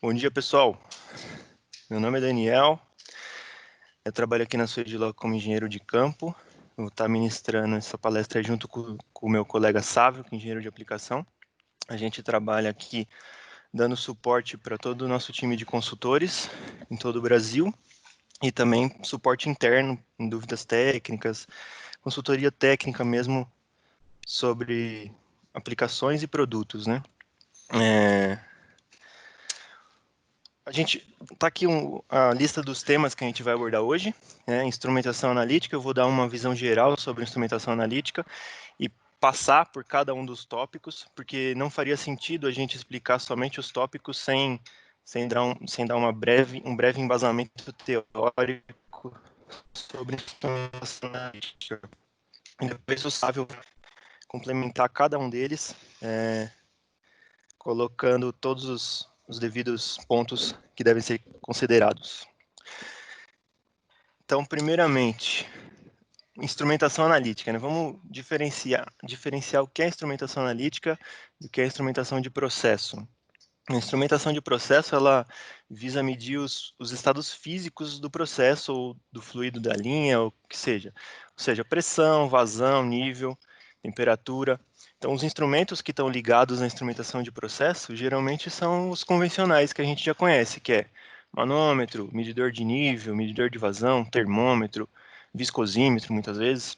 Bom dia, pessoal. Meu nome é Daniel. Eu trabalho aqui na Suedila como engenheiro de campo. Eu vou estar ministrando essa palestra junto com o meu colega Sávio, que é engenheiro de aplicação. A gente trabalha aqui dando suporte para todo o nosso time de consultores em todo o Brasil e também suporte interno em dúvidas técnicas, consultoria técnica mesmo sobre aplicações e produtos, né? A gente tá aqui a lista dos temas que a gente vai abordar hoje, né? Instrumentação analítica. Eu vou dar uma visão geral sobre instrumentação analítica e passar por cada um dos tópicos, porque não faria sentido a gente explicar somente os tópicos sem dar um breve embasamento teórico sobre instrumentação analítica. E depois o Sávio vai complementar cada um deles, colocando todos os devidos pontos que devem ser considerados. Então, primeiramente, instrumentação analítica, né? Vamos diferenciar o que é instrumentação analítica do que é instrumentação de processo. A instrumentação de processo, ela visa medir os estados físicos do processo ou do fluido da linha, ou que seja. Ou seja, pressão, vazão, nível, temperatura. Então, os instrumentos que estão ligados à instrumentação de processo, geralmente são os convencionais que a gente já conhece, que é manômetro, medidor de nível, medidor de vazão, termômetro, viscosímetro, muitas vezes.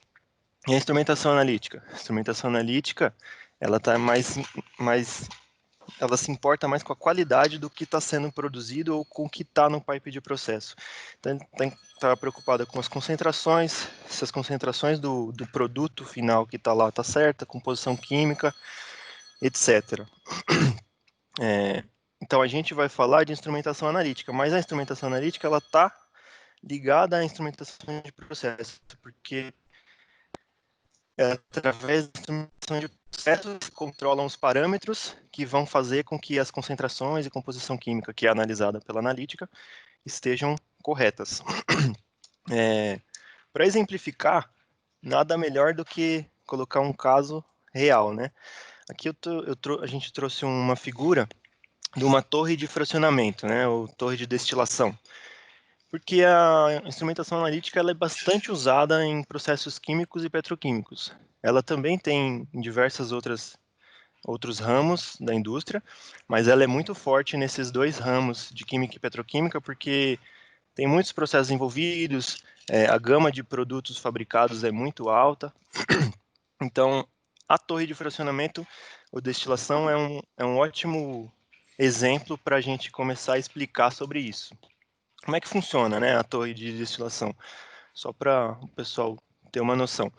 E a instrumentação analítica? A instrumentação analítica, ela está mais ela se importa mais com a qualidade do que está sendo produzido ou com o que está no pipe de processo. Então, tem que estar preocupada com as concentrações, se as concentrações do produto final que está lá está certa, composição química, etc. Então, a gente vai falar de instrumentação analítica, mas a instrumentação analítica ela está ligada à instrumentação de processo, porque através da instrumentação de processos que controlam os parâmetros que vão fazer com que as concentrações e composição química que é analisada pela analítica estejam corretas. Para exemplificar, nada melhor do que colocar um caso real, né? Aqui a gente trouxe uma figura de uma torre de fracionamento, né, ou torre de destilação, porque a instrumentação analítica ela é bastante usada em processos químicos e petroquímicos. Ela também tem em diversas outros ramos da indústria, mas ela é muito forte nesses dois ramos de química e petroquímica, porque tem muitos processos envolvidos, a gama de produtos fabricados é muito alta. Então, a torre de fracionamento ou destilação é um ótimo exemplo para a gente começar a explicar sobre isso. Como é que funciona, né, a torre de destilação? Só para o pessoal ter uma noção.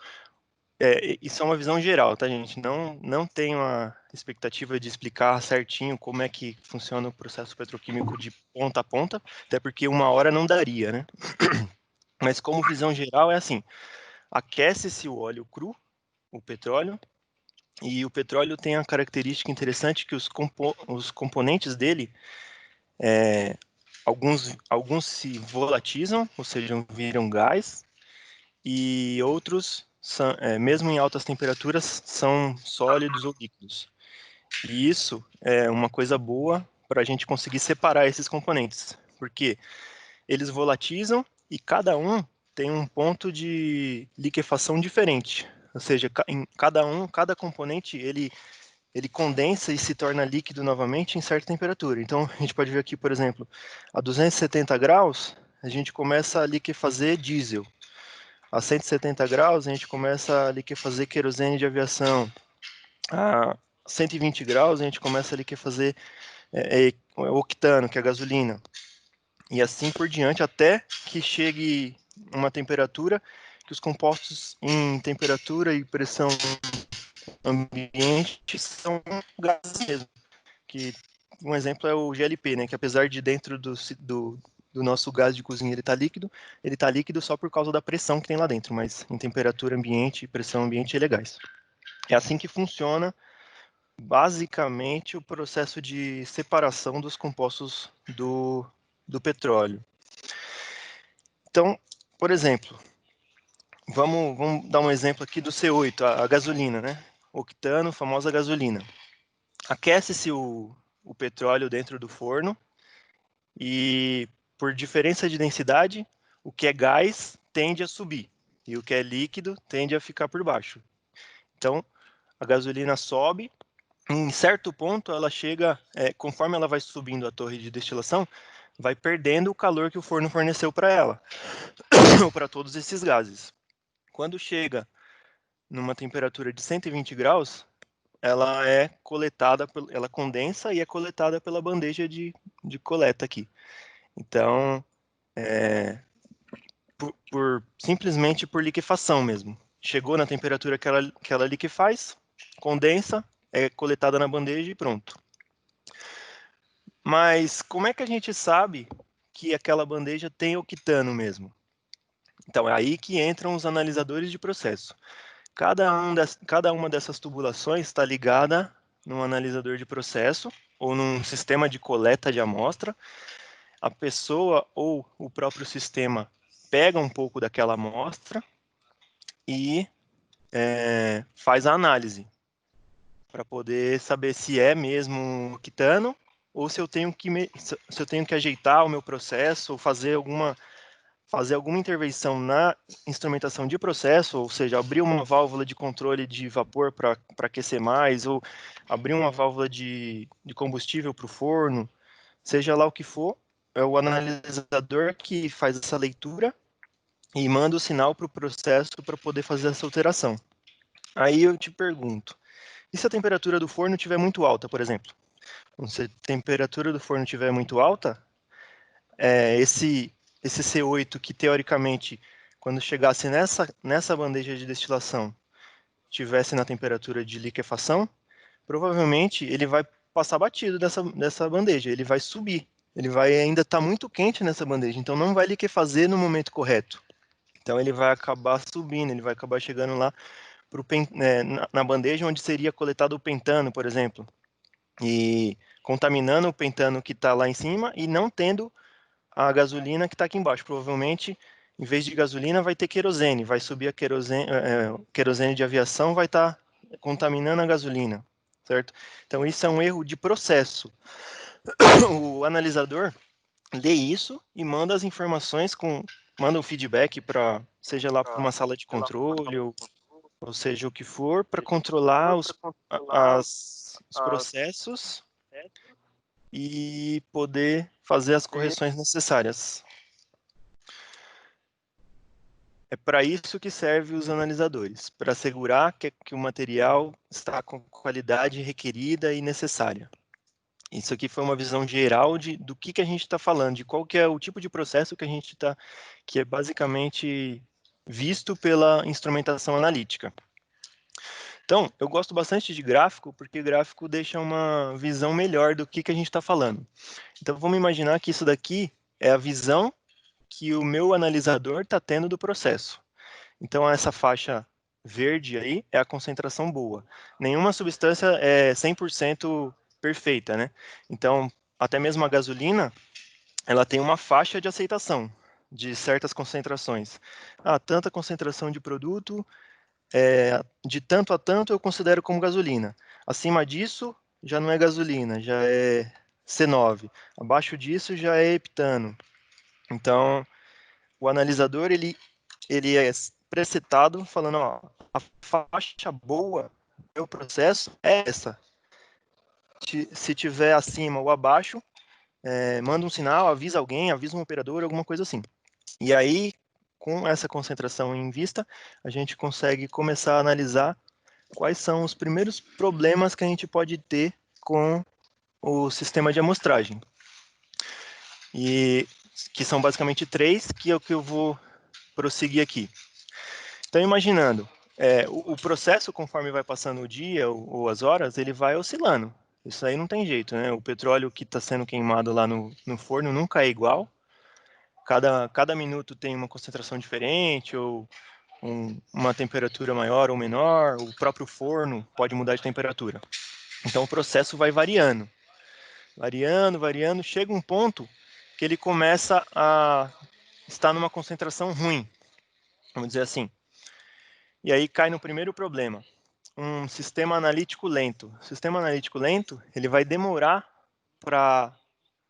Isso é uma visão geral, tá, gente? Não tenho a expectativa de explicar certinho como é que funciona o processo petroquímico de ponta a ponta, até porque uma hora não daria, né? Mas como visão geral é assim, aquece-se o óleo cru, o petróleo, e o petróleo tem a característica interessante que os componentes dele, alguns se volatilizam, ou seja, viram gás, e outros, mesmo em altas temperaturas, são sólidos ou líquidos. E isso é uma coisa boa para a gente conseguir separar esses componentes, porque eles volatilizam e cada um tem um ponto de liquefação diferente. Ou seja, em cada componente ele condensa e se torna líquido novamente em certa temperatura. Então, a gente pode ver aqui, por exemplo, a 270 graus, a gente começa a liquefazer diesel. A 170 graus, a gente começa a liquefazer querosene de aviação. A 120 graus, a gente começa a liquefazer octano, que é a gasolina. E assim por diante, até que chegue uma temperatura que os compostos em temperatura e pressão ambiente são gases mesmo. Que um exemplo é o GLP, né? Que apesar de dentro do nosso gás de cozinha ele está líquido só por causa da pressão que tem lá dentro, mas em temperatura ambiente e pressão ambiente ele é gás. É assim que funciona basicamente o processo de separação dos compostos do petróleo. Então, por exemplo, vamos dar um exemplo aqui do C8, a gasolina, né? Octano, famosa gasolina. Aquece-se o petróleo dentro do forno, e por diferença de densidade, o que é gás tende a subir e o que é líquido tende a ficar por baixo. Então, a gasolina sobe, em certo ponto ela chega, conforme ela vai subindo a torre de destilação, vai perdendo o calor que o forno forneceu para ela, ou para todos esses gases. Quando chega numa temperatura de 120 graus, ela é coletada, ela condensa e é coletada pela bandeja de coleta aqui. Então, simplesmente por liquefação mesmo. Chegou na temperatura que ela liquefaz, condensa, é coletada na bandeja e pronto. Mas como é que a gente sabe que aquela bandeja tem octano mesmo? Então, é aí que entram os analisadores de processo. Cada uma dessas tubulações está ligada num analisador de processo ou num sistema de coleta de amostra. A pessoa ou o próprio sistema pega um pouco daquela amostra e faz a análise para poder saber se é mesmo octano ou se eu tenho que ajeitar o meu processo ou fazer alguma intervenção na instrumentação de processo, ou seja, abrir uma válvula de controle de vapor para aquecer mais, ou abrir uma válvula de combustível para o forno, seja lá o que for, é o analisador que faz essa leitura e manda o sinal para o processo para poder fazer essa alteração. Aí eu te pergunto, e se a temperatura do forno estiver muito alta, por exemplo? Se a temperatura do forno estiver muito alta, esse C8 que teoricamente, quando chegasse nessa bandeja de destilação, tivesse na temperatura de liquefação, provavelmente ele vai passar batido dessa bandeja, ele vai subir, ele vai ainda estar muito quente nessa bandeja, então não vai liquefazer no momento correto. Então ele vai acabar subindo, ele vai acabar chegando lá na bandeja onde seria coletado o pentano, por exemplo, e contaminando o pentano que está lá em cima e não tendo a gasolina que está aqui embaixo. Provavelmente, em vez de gasolina, vai ter querosene, vai subir a querosene de aviação, vai estar contaminando a gasolina, certo? Então isso é um erro de processo. O analisador lê isso e manda as informações manda um feedback para, seja lá para uma sala de controle ou seja o que for, para controlar os processos e poder fazer as correções necessárias. É para isso que servem os analisadores, para assegurar que o material está com qualidade requerida e necessária. Isso aqui foi uma visão geral do que a gente está falando, de qual que é o tipo de processo que a gente está, que é basicamente visto pela instrumentação analítica. Então, eu gosto bastante de gráfico, porque gráfico deixa uma visão melhor do que a gente está falando. Então, vamos imaginar que isso daqui é a visão que o meu analisador está tendo do processo. Então, essa faixa verde aí é a concentração boa. Nenhuma substância é 100% perfeita, né? Então, até mesmo a gasolina, ela tem uma faixa de aceitação de certas concentrações. Tanta concentração de produto, de tanto a tanto eu considero como gasolina. Acima disso, já não é gasolina, já é C9. Abaixo disso, já é heptano. Então, o analisador, ele é presetado falando, ó, a faixa boa do meu processo é essa. Se tiver acima ou abaixo, manda um sinal, avisa alguém, avisa um operador, alguma coisa assim. E aí, com essa concentração em vista, a gente consegue começar a analisar quais são os primeiros problemas que a gente pode ter com o sistema de amostragem. E que são basicamente 3, que é o que eu vou prosseguir aqui. Então, imaginando, o processo, conforme vai passando o dia ou as horas, ele vai oscilando. Isso aí não tem jeito, né? O petróleo que está sendo queimado lá no forno nunca é igual. Cada minuto tem uma concentração diferente, ou uma temperatura maior ou menor. O próprio forno pode mudar de temperatura. Então, o processo vai variando. Variando. Chega um ponto que ele começa a estar numa concentração ruim. Vamos dizer assim. E aí cai no primeiro problema. Um sistema analítico lento. O sistema analítico lento, ele vai demorar para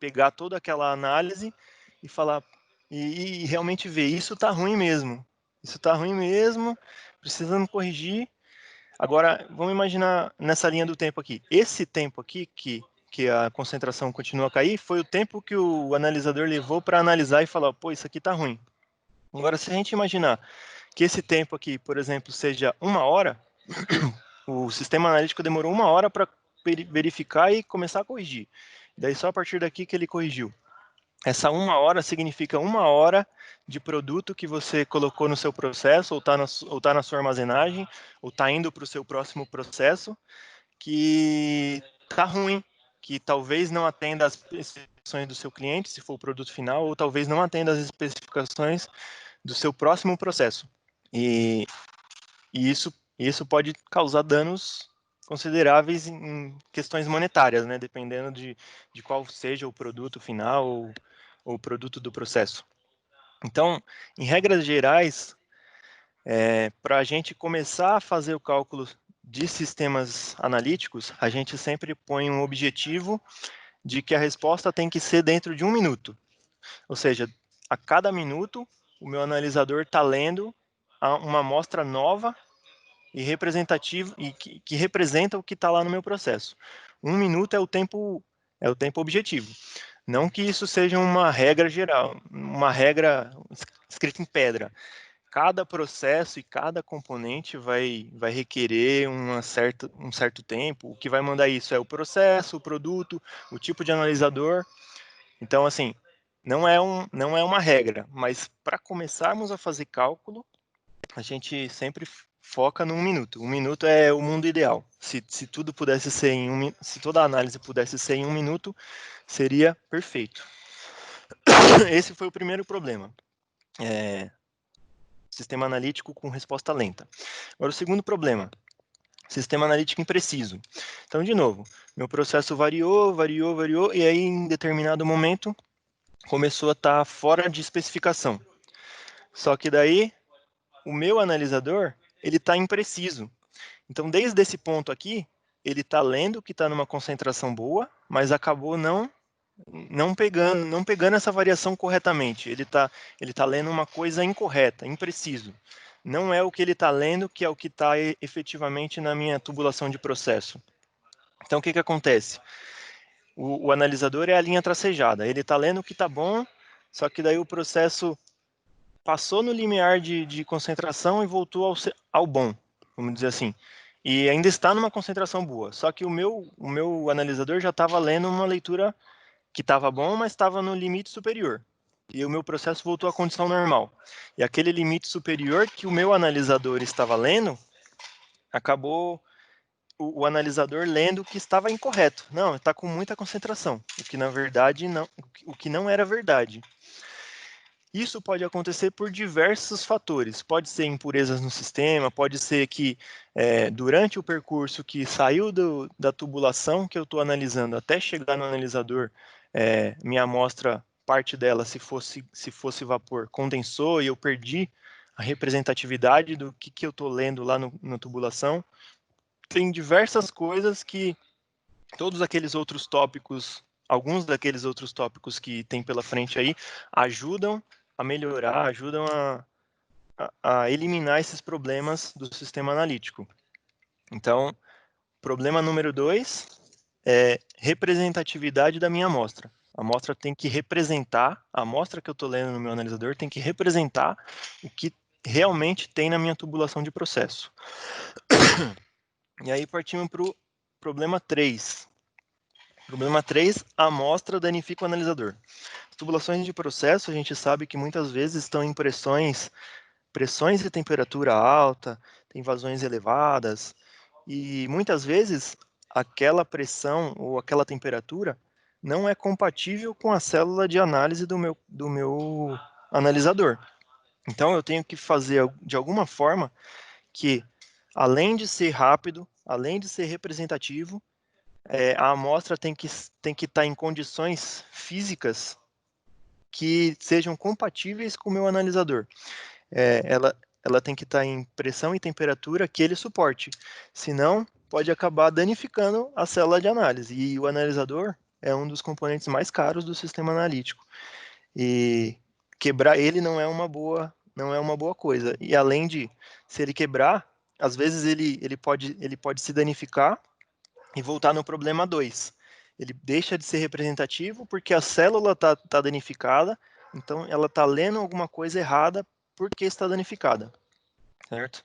pegar toda aquela análise e falar, e realmente ver, isso está ruim mesmo, precisamos corrigir. Agora, vamos imaginar nessa linha do tempo aqui. Esse tempo aqui, que a concentração continua a cair, foi o tempo que o analisador levou para analisar e falar, pô, isso aqui está ruim. Agora, se a gente imaginar que esse tempo aqui, por exemplo, seja 1 hora, o sistema analítico demorou 1 hora para verificar e começar a corrigir. Daí só a partir daqui que ele corrigiu. Essa 1 hora significa 1 hora de produto que você colocou no seu processo, ou está na sua armazenagem, ou está indo para o seu próximo processo, que está ruim, que talvez não atenda às especificações do seu cliente, se for o produto final, ou talvez não atenda às especificações do seu próximo processo. E isso pode causar danos consideráveis em questões monetárias, né? Dependendo de qual seja o produto final ou o produto do processo. Então, em regras gerais, para a gente começar a fazer o cálculo de sistemas analíticos, a gente sempre põe um objetivo de que a resposta tem que ser dentro de 1 minuto. Ou seja, a cada minuto, o meu analisador está lendo uma amostra nova e representativa e que representa o que está lá no meu processo. 1 minuto é o tempo objetivo. Não que isso seja uma regra geral, uma regra escrita em pedra. Cada processo e cada componente vai requerer um certo tempo. O que vai mandar isso é o processo, o produto, o tipo de analisador. Então, assim, não é uma regra, mas para começarmos a fazer cálculo, a gente sempre foca no 1 minuto. 1 minuto é o mundo ideal. Se tudo pudesse ser se toda a análise pudesse ser em 1 minuto, seria perfeito. Esse foi o primeiro problema. Sistema analítico com resposta lenta. Agora, o segundo problema, sistema analítico impreciso. Então, de novo, meu processo variou, e aí, em determinado momento, começou a estar fora de especificação. Só que daí, o meu analisador, ele está impreciso. Então, desde esse ponto aqui, ele está lendo que está numa concentração boa, mas acabou não pegando essa variação corretamente. Ele tá lendo uma coisa incorreta, impreciso. Não é o que ele está lendo que é o que está efetivamente na minha tubulação de processo. Então, o que acontece? O analisador é a linha tracejada. Ele está lendo que está bom, só que daí o processo passou no limiar de concentração e voltou ao bom, vamos dizer assim. E ainda está numa concentração boa. Só que o meu analisador já estava lendo uma leitura que estava bom, mas estava no limite superior. E o meu processo voltou à condição normal. E aquele limite superior que o meu analisador estava lendo, acabou o analisador lendo que estava incorreto. Não, está com muita concentração, o que na verdade o que não era verdade. Isso pode acontecer por diversos fatores. Pode ser impurezas no sistema, pode ser que durante o percurso que saiu da tubulação que eu estou analisando até chegar no analisador, minha amostra, parte dela, se fosse vapor, condensou e eu perdi a representatividade do que eu estou lendo lá na tubulação. Tem diversas coisas que todos aqueles outros tópicos, alguns daqueles outros tópicos que tem pela frente aí, ajudam a melhorar, ajudam a eliminar esses problemas do sistema analítico. Então, problema número 2 é representatividade da minha amostra. A amostra tem que representar, a amostra que eu estou lendo no meu analisador tem que representar o que realmente tem na minha tubulação de processo. E aí partimos para o problema 3. Problema 3, a amostra danifica o analisador. As tubulações de processo, a gente sabe que muitas vezes estão em pressões de temperatura alta, tem vazões elevadas, e muitas vezes aquela pressão ou aquela temperatura não é compatível com a célula de análise do meu analisador. Então eu tenho que fazer de alguma forma que, além de ser rápido, além de ser representativo, a amostra tem que estar em condições físicas que sejam compatíveis com o meu analisador. Ela tem que estar em pressão e temperatura que ele suporte. Senão, pode acabar danificando a célula de análise. E o analisador, é um dos componentes mais caros do sistema analítico. E quebrar ele não é uma boa coisa. E além de, se ele quebrar, às vezes ele pode se danificar e voltar no problema 2. Ele deixa de ser representativo porque a célula tá danificada, então ela está lendo alguma coisa errada porque está danificada, certo?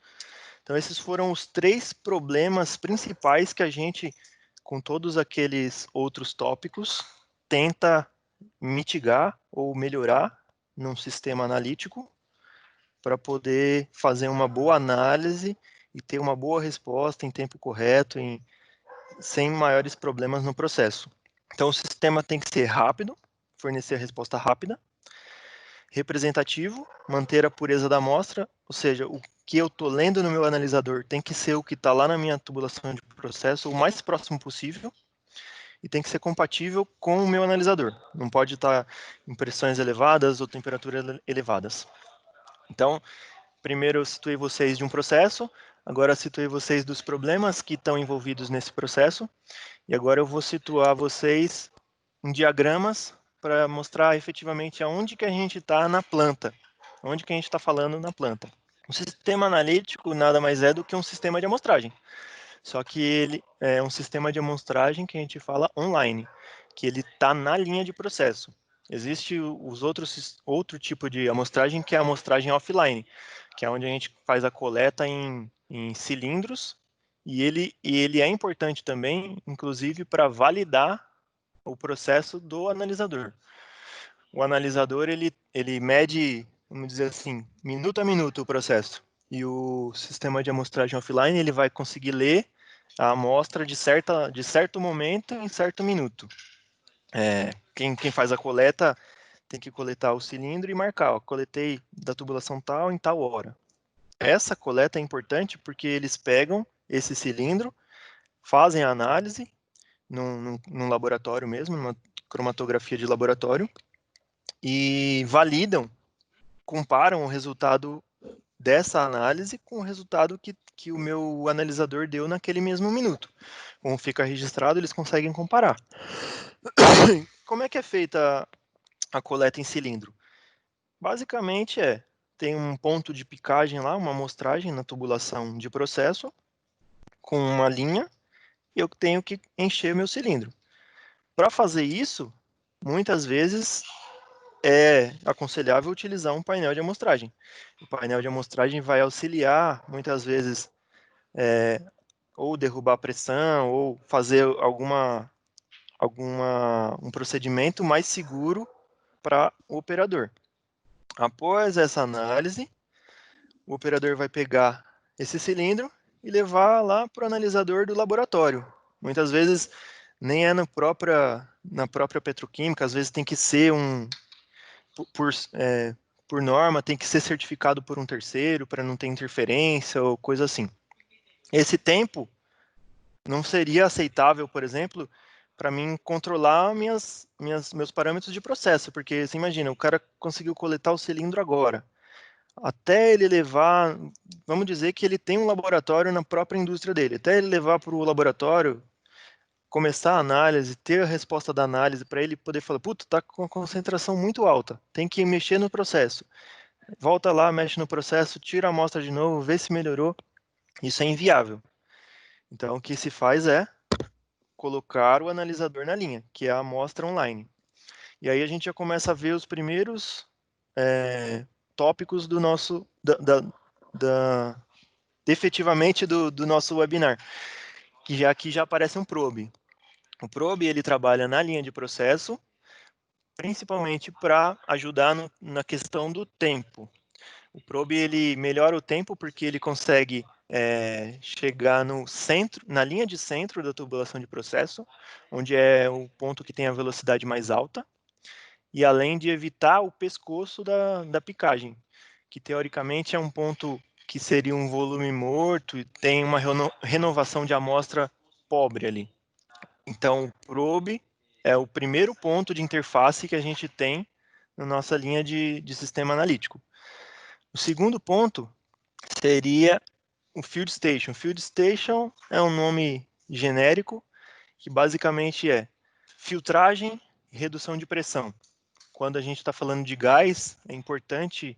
Então esses foram os 3 problemas principais que a gente, com todos aqueles outros tópicos, tenta mitigar ou melhorar num sistema analítico para poder fazer uma boa análise e ter uma boa resposta em tempo correto, sem maiores problemas no processo. Então, o sistema tem que ser rápido, fornecer a resposta rápida, representativo, manter a pureza da amostra, ou seja, o que eu estou lendo no meu analisador tem que ser o que está lá na minha tubulação de processo, o mais próximo possível, e tem que ser compatível com o meu analisador. Não pode estar em pressões elevadas ou temperaturas elevadas. Então, primeiro eu situei vocês de um processo, agora eu situei vocês dos problemas que estão envolvidos nesse processo, e agora eu vou situar vocês em diagramas para mostrar efetivamente aonde que a gente está na planta, onde que a gente está falando na planta. O sistema analítico nada mais é do que um sistema de amostragem, só que ele é um sistema de amostragem que a gente fala online, que ele está na linha de processo. Existe outro tipo de amostragem, que é a amostragem offline, que é onde a gente faz a coleta em cilindros, e ele é importante também, inclusive, para validar o processo do analisador. O analisador, ele mede, vamos dizer assim, minuto a minuto o processo. E o sistema de amostragem offline, ele vai conseguir ler a amostra de certo momento em certo minuto. Quem faz a coleta tem que coletar o cilindro e marcar, ó, coletei da tubulação tal em tal hora. Essa coleta é importante porque eles pegam esse cilindro, fazem a análise num laboratório mesmo, numa cromatografia de laboratório, e validam, comparam o resultado dessa análise com o resultado que o meu analisador deu naquele mesmo minuto. Como fica registrado, eles conseguem comparar. Como é que é feita a coleta em cilindro? Basicamente tem um ponto de picagem lá, uma amostragem na tubulação de processo, com uma linha, e eu tenho que encher meu cilindro. Para fazer isso, muitas vezes é aconselhável utilizar um painel de amostragem. O painel de amostragem vai auxiliar, muitas vezes, ou derrubar a pressão, ou fazer um procedimento mais seguro para o operador. Após essa análise, o operador vai pegar esse cilindro e levar lá para o analisador do laboratório. Muitas vezes nem é na própria petroquímica, às vezes tem que ser por norma, tem que ser certificado por um terceiro para não ter interferência ou coisa assim. Esse tempo não seria aceitável, por exemplo, para mim controlar meus parâmetros de processo, porque você imagina, o cara conseguiu coletar o cilindro agora, até ele levar, vamos dizer que ele tem um laboratório na própria indústria dele, até ele levar para o laboratório, começar a análise, ter a resposta da análise, para ele poder falar, puta, tá com uma concentração muito alta, tem que mexer no processo. Volta lá, mexe no processo, tira a amostra de novo, vê se melhorou. Isso é inviável. Então, o que se faz é colocar o analisador na linha, que é a amostra online. E aí a gente já começa a ver os primeiros tópicos do nosso, efetivamente do nosso webinar, que aqui já aparece um probe. O probe, ele trabalha na linha de processo, principalmente para ajudar na questão do tempo. O probe, ele melhora o tempo porque ele consegue chegar no centro, na linha de centro da tubulação de processo, onde é o ponto que tem a velocidade mais alta, e além de evitar o pescoço da picagem, que teoricamente é um ponto que seria um volume morto e tem uma renovação de amostra pobre ali. Então, o probe é o primeiro ponto de interface que a gente tem na nossa linha de sistema analítico. O segundo ponto seria o Field Station. Field Station é um nome genérico que basicamente Filtragem e redução de pressão. Quando a gente está falando de gás, é importante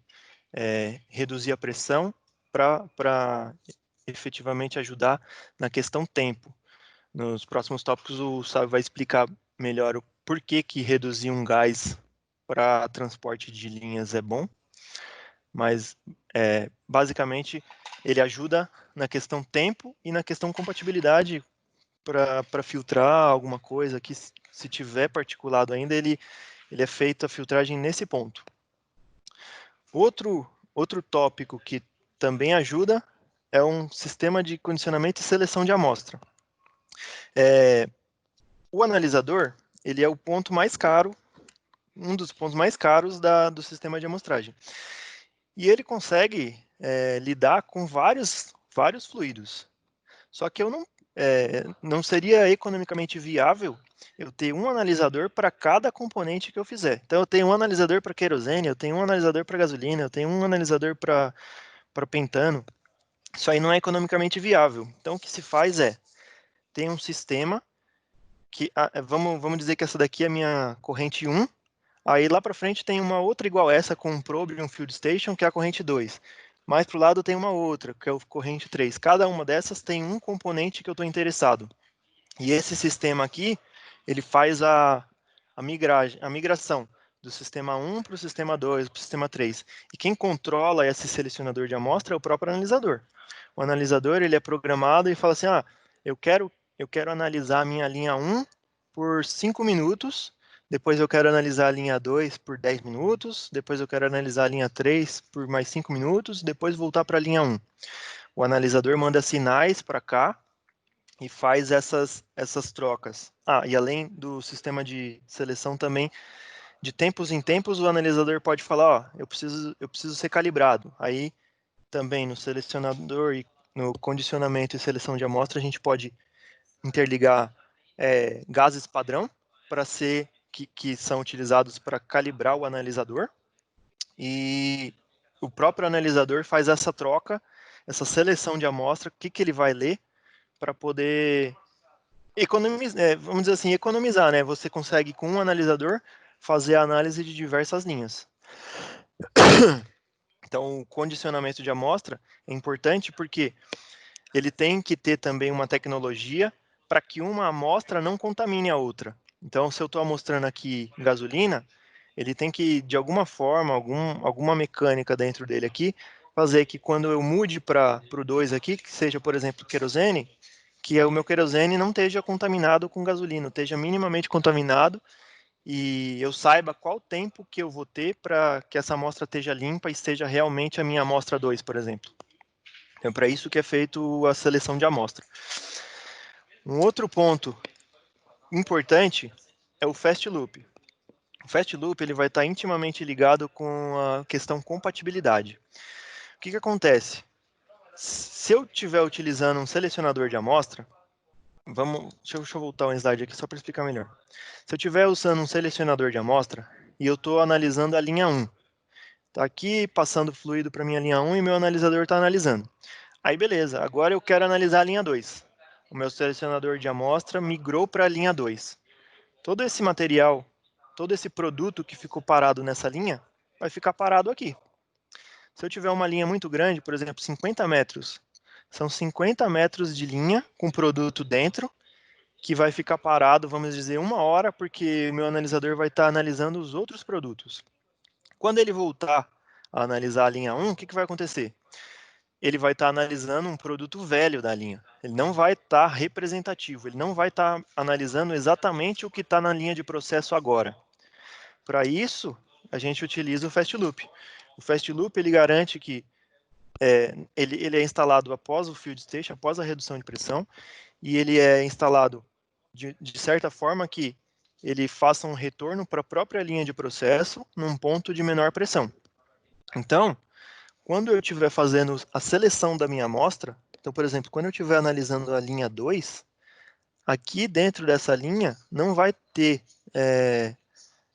reduzir a pressão para efetivamente ajudar na questão tempo. Nos próximos tópicos, o Sábio vai explicar melhor o porquê que reduzir um gás para transporte de linhas é bom, mas basicamente ele ajuda na questão tempo e na questão compatibilidade para filtrar alguma coisa que, se tiver particulado ainda, ele é feita a filtragem nesse ponto. Outro tópico que também ajuda é um sistema de condicionamento e seleção de amostra. O analisador, ele é o ponto mais caro, um dos pontos mais caros do sistema de amostragem. E ele consegue lidar com vários fluidos. Só que eu não seria economicamente viável eu ter um analisador para cada componente que eu fizer. Então, eu tenho um analisador para querosene, eu tenho um analisador para gasolina, eu tenho um analisador para pentano. Isso aí não é economicamente viável. Então, o que se faz tem um sistema que, vamos dizer que essa daqui é a minha corrente 1, aí lá para frente tem uma outra igual essa com um probe e um field station, que é a corrente 2. Mais para o lado tem uma outra, que é a corrente 3. Cada uma dessas tem um componente que eu estou interessado. E esse sistema aqui, ele faz a migração do sistema 1 para o sistema 2, para o sistema 3. E quem controla esse selecionador de amostra é o próprio analisador. O analisador, ele é programado e fala assim, eu quero analisar a minha linha 1 por 5 minutos, depois eu quero analisar a linha 2 por 10 minutos, depois eu quero analisar a linha 3 por mais 5 minutos, depois voltar para a linha 1. O analisador manda sinais para cá, e faz essas trocas. E além do sistema de seleção também, de tempos em tempos, o analisador pode falar, eu preciso ser calibrado. Aí, também no selecionador e no condicionamento e seleção de amostra, a gente pode interligar gases padrão para ser que são utilizados para calibrar o analisador. E o próprio analisador faz essa troca, essa seleção de amostra, o que ele vai ler para poder economizar, vamos dizer assim, economizar, né? Você consegue, com um analisador, fazer a análise de diversas linhas. Então, o condicionamento de amostra é importante porque ele tem que ter também uma tecnologia para que uma amostra não contamine a outra. Então, se eu estou amostrando aqui gasolina, ele tem que, de alguma forma, alguma mecânica dentro dele aqui, fazer que quando eu mude para o 2 aqui, que seja, por exemplo, querosene, que o meu querosene não esteja contaminado com gasolina, esteja minimamente contaminado e eu saiba qual tempo que eu vou ter para que essa amostra esteja limpa e seja realmente a minha amostra 2, por exemplo. Então, para isso que é feito a seleção de amostra. Um outro ponto importante é o fast loop. O fast loop ele vai estar intimamente ligado com a questão compatibilidade. O que acontece? Se eu estiver utilizando um selecionador de amostra, deixa eu voltar um slide aqui só para explicar melhor. Se eu estiver usando um selecionador de amostra e eu estou analisando a linha 1, está aqui passando fluido para a minha linha 1 e meu analisador está analisando. Aí beleza, agora eu quero analisar a linha 2. O meu selecionador de amostra migrou para a linha 2. Todo esse material, todo esse produto que ficou parado nessa linha, vai ficar parado aqui. Se eu tiver uma linha muito grande, por exemplo, 50 metros, são 50 metros de linha com produto dentro, que vai ficar parado, vamos dizer, 1 hora, porque o meu analisador vai estar analisando os outros produtos. Quando ele voltar a analisar a linha 1, o que vai acontecer? Ele vai estar analisando um produto velho da linha. Ele não vai estar representativo, ele não vai estar analisando exatamente o que está na linha de processo agora. Para isso, a gente utiliza o Fast Loop. O Fast Loop ele garante que ele é instalado após o Field Station, após a redução de pressão, e ele é instalado de certa forma que ele faça um retorno para a própria linha de processo num ponto de menor pressão. Então, quando eu estiver fazendo a seleção da minha amostra, então, por exemplo, quando eu estiver analisando a linha 2, aqui dentro dessa linha não vai ter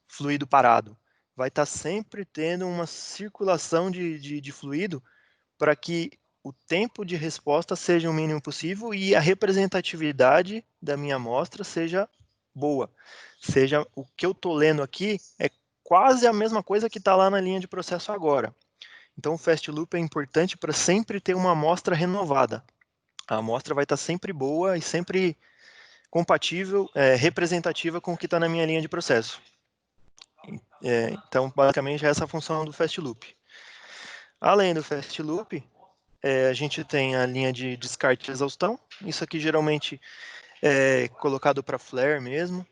fluido parado. Vai estar sempre tendo uma circulação de fluido para que o tempo de resposta seja o mínimo possível e a representatividade da minha amostra seja boa. Seja o que eu estou lendo aqui é quase a mesma coisa que está lá na linha de processo agora. Então, o Fast Loop é importante para sempre ter uma amostra renovada. A amostra vai estar sempre boa e sempre compatível, representativa com o que está na minha linha de processo. Então, basicamente, é essa a função do Fast Loop. Além do Fast Loop, a gente tem a linha de descarte e exaustão. Isso aqui geralmente é colocado para flare mesmo,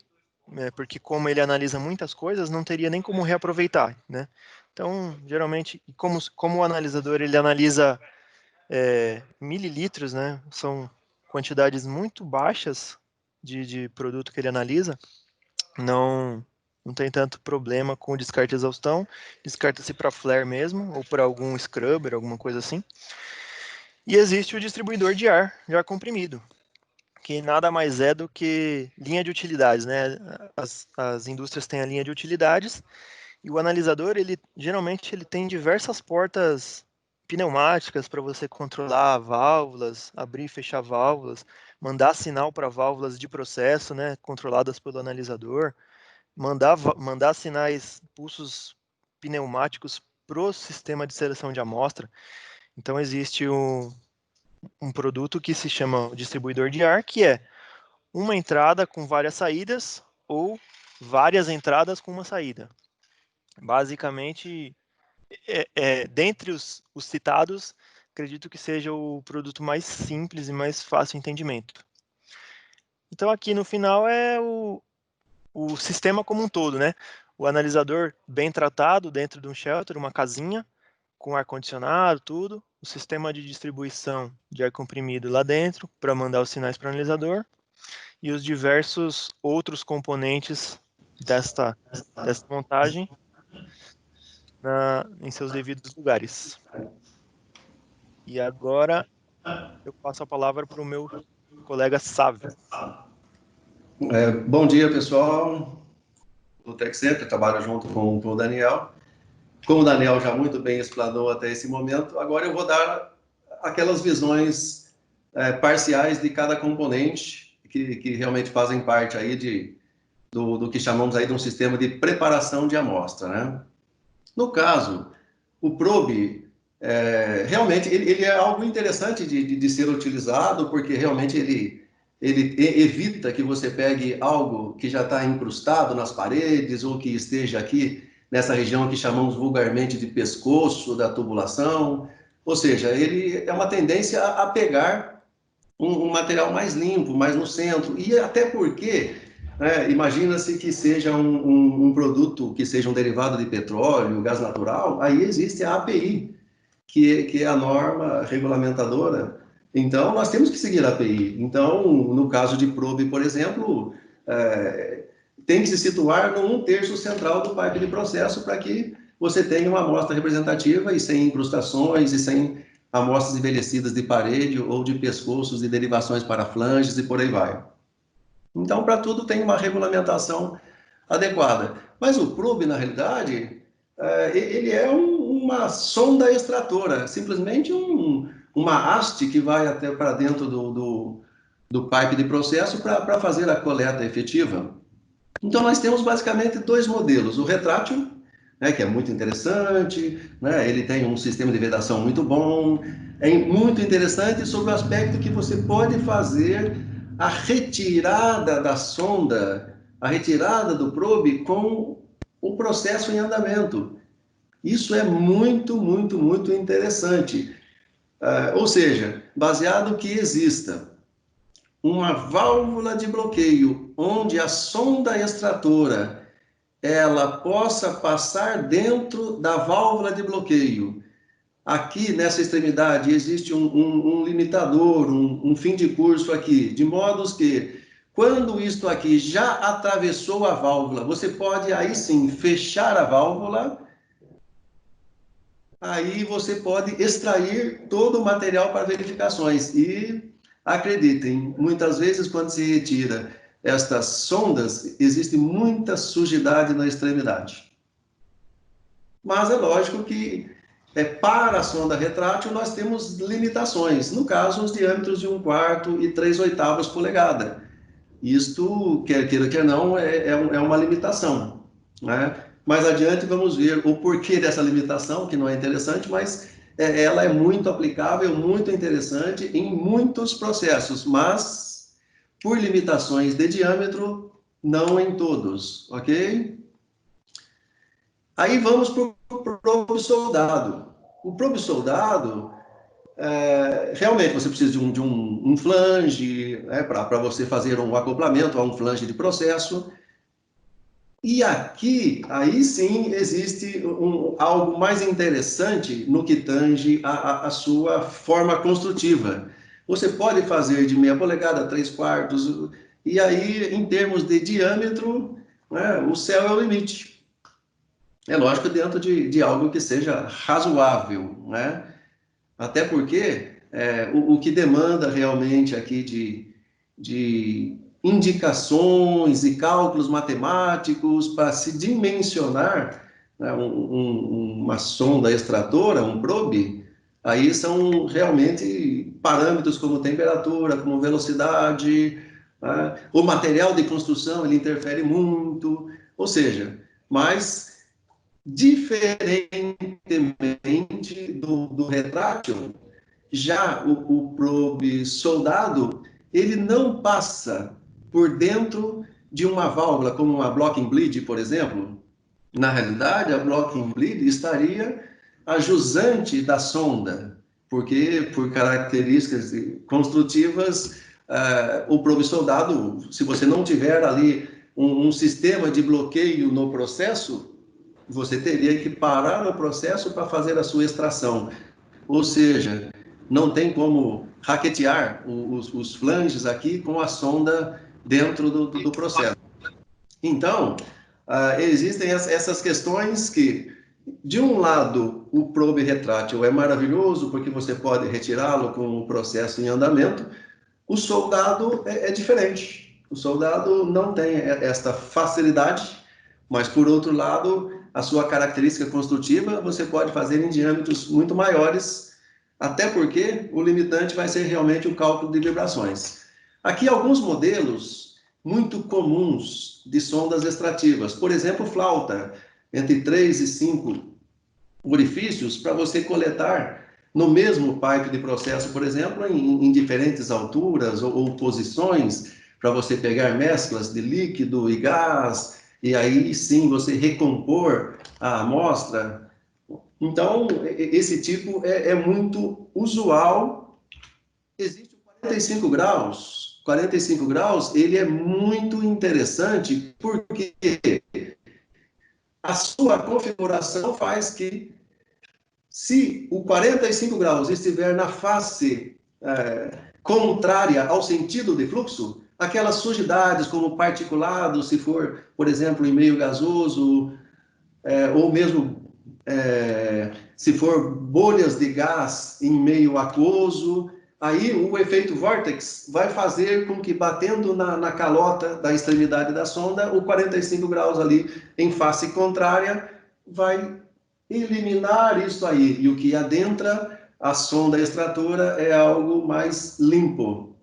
porque como ele analisa muitas coisas, não teria nem como reaproveitar, né? Então, geralmente, como o analisador ele analisa mililitros, né? São quantidades muito baixas de produto que ele analisa, não tem tanto problema com o descarte e exaustão, descarta-se para flare mesmo, ou para algum scrubber, alguma coisa assim. E existe o distribuidor de ar comprimido, que nada mais é do que linha de utilidades, né? As indústrias têm a linha de utilidades, e o analisador, geralmente ele tem diversas portas pneumáticas para você controlar válvulas, abrir e fechar válvulas, mandar sinal para válvulas de processo, né, controladas pelo analisador, mandar sinais, pulsos pneumáticos para o sistema de seleção de amostra. Então, existe um produto que se chama distribuidor de ar, que é uma entrada com várias saídas ou várias entradas com uma saída. Basicamente, dentre os citados, acredito que seja o produto mais simples e mais fácil de entendimento. Então, aqui no final é o sistema como um todo, né? O analisador bem tratado dentro de um shelter, uma casinha, com ar-condicionado, tudo. O sistema de distribuição de ar comprimido lá dentro, para mandar os sinais para o analisador. E os diversos outros componentes desta montagem em seus devidos lugares. E agora eu passo a palavra para o meu colega Sávio. Bom dia, pessoal do TechCenter, trabalho junto com o Daniel. Como o Daniel já muito bem explanou até esse momento, agora eu vou dar aquelas visões parciais de cada componente que realmente fazem parte aí do que chamamos aí de um sistema de preparação de amostra, né? No caso, o probe, realmente, ele é algo interessante de ser utilizado, porque realmente ele evita que você pegue algo que já está incrustado nas paredes ou que esteja aqui nessa região que chamamos vulgarmente de pescoço da tubulação. Ou seja, ele é uma tendência a pegar um material mais limpo, mais no centro. E até porque, imagina-se que seja um produto que seja um derivado de petróleo, gás natural, aí existe a API, que é a norma regulamentadora. Então, nós temos que seguir a API. Então, no caso de probe, por exemplo, tem que se situar no 1/3 central do pipe de processo para que você tenha uma amostra representativa e sem incrustações e sem amostras envelhecidas de parede ou de pescoços e derivações para flanges e por aí vai. Então, para tudo tem uma regulamentação adequada. Mas o probe, na realidade, ele é uma sonda extratora, simplesmente uma haste que vai até para dentro do pipe de processo para fazer a coleta efetiva. Então, nós temos basicamente dois modelos. O retrátil, que é muito interessante, ele tem um sistema de vedação muito bom, é muito interessante sobre o aspecto que você pode fazer a retirada da sonda, a retirada do probe com o processo em andamento. Isso é muito, muito, muito interessante. Ou seja, baseado que exista uma válvula de bloqueio onde a sonda extratora ela possa passar dentro da válvula de bloqueio. Aqui nessa extremidade existe um limitador, um fim de curso aqui, de modo que quando isto aqui já atravessou a válvula, você pode aí sim fechar a válvula, aí você pode extrair todo o material para verificações. E acreditem, muitas vezes quando se retira estas sondas, existe muita sujidade na extremidade. Mas é lógico que para a sonda retrátil nós temos limitações. No caso, os diâmetros de 1/4 e 3/8 polegada. Isto, quer queira, quer não, é uma limitação, né? Mais adiante vamos ver o porquê dessa limitação, que não é interessante, mas ela é muito aplicável, muito interessante em muitos processos, mas por limitações de diâmetro, não em todos, ok? Aí vamos para o probe soldado. O probe soldado, realmente você precisa de um flange, né, para você fazer um acoplamento a um flange de processo. E aqui, aí sim, existe algo mais interessante no que tange a sua forma construtiva. Você pode fazer de meia polegada, 3/4, e aí, em termos de diâmetro, né, o céu é o limite. É lógico, dentro de algo que seja razoável, né? Até porque o que demanda realmente aqui de indicações e cálculos matemáticos para se dimensionar, né, uma sonda extratora, um probe, aí são realmente parâmetros como temperatura, como velocidade, né? O material de construção ele interfere muito, ou seja, mas diferentemente do retrátil, já o probe soldado, ele não passa por dentro de uma válvula, como uma blocking bleed, por exemplo. Na realidade, a blocking bleed estaria a jusante da sonda, porque por características construtivas, o probe soldado, se você não tiver ali um sistema de bloqueio no processo, você teria que parar o processo para fazer a sua extração. Ou seja, não tem como hacketear os flanges aqui com a sonda dentro do processo. Então, existem essas questões que, de um lado, o probe retrátil é maravilhoso porque você pode retirá-lo com o processo em andamento. O soldado é diferente. O soldado não tem esta facilidade, mas, por outro lado, a sua característica construtiva você pode fazer em diâmetros muito maiores, até porque o limitante vai ser realmente o cálculo de vibrações. Aqui alguns modelos muito comuns de sondas extrativas, por exemplo, flauta, entre 3 e 5 orifícios para você coletar no mesmo pipe de processo, por exemplo, em diferentes alturas ou posições, para você pegar mesclas de líquido e gás, e aí sim você recompor a amostra. Então, esse tipo é muito usual. Existe o 45 graus. 45 graus, ele é muito interessante porque a sua configuração faz que, se o 45 graus estiver na face contrária ao sentido de fluxo, aquelas sujidades como particulados, se for, por exemplo, em meio gasoso, ou mesmo se for bolhas de gás em meio aquoso, aí o efeito vórtex vai fazer com que, batendo na calota da extremidade da sonda, o 45 graus ali em face contrária vai eliminar isso aí. E o que adentra a sonda extratora é algo mais limpo.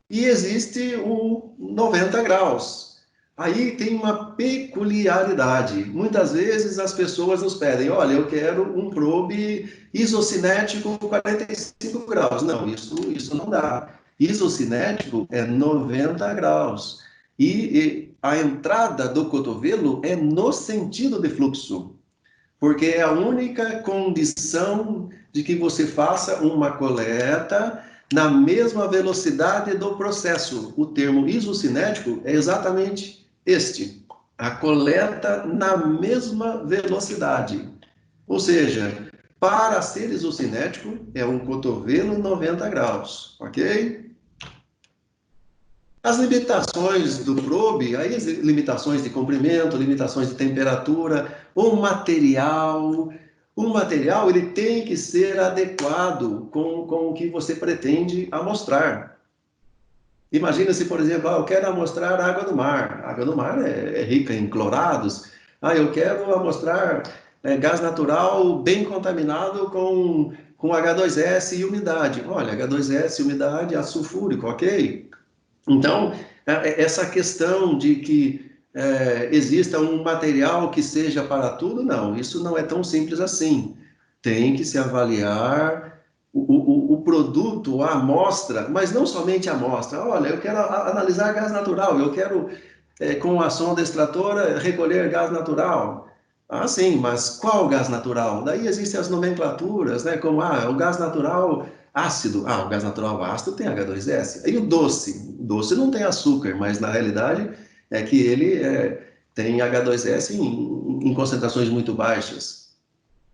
E existe o 90 graus. Aí tem uma peculiaridade. Muitas vezes as pessoas nos pedem, olha, eu quero um probe isocinético 45 graus. Não, isso não dá. Isocinético é 90 graus. E a entrada do cotovelo é no sentido de fluxo, porque é a única condição de que você faça uma coleta na mesma velocidade do processo. O termo isocinético é exatamente este: a coleta na mesma velocidade. Ou seja, para ser isocinético, é um cotovelo 90 graus, ok? As limitações do probe, aí limitações de comprimento, limitações de temperatura, o material ele tem que ser adequado com o que você pretende amostrar. Imagina se, por exemplo, eu quero amostrar água do mar. A água do mar é rica em clorados. Eu quero amostrar gás natural bem contaminado com H2S e umidade. Olha, H2S, umidade, ácido sulfúrico, ok? Então, essa questão de que exista um material que seja para tudo, não, isso não é tão simples assim. Tem que se avaliar o produto, a amostra, mas não somente a amostra. Olha, eu quero analisar gás natural, eu quero, com a sonda extratora, recolher gás natural. Ah, sim, mas qual gás natural? Daí existem as nomenclaturas, né? Como, o gás natural ácido. Ah, o gás natural ácido tem H2S. E o doce? O doce não tem açúcar, mas na realidade é que ele tem H2S em concentrações muito baixas.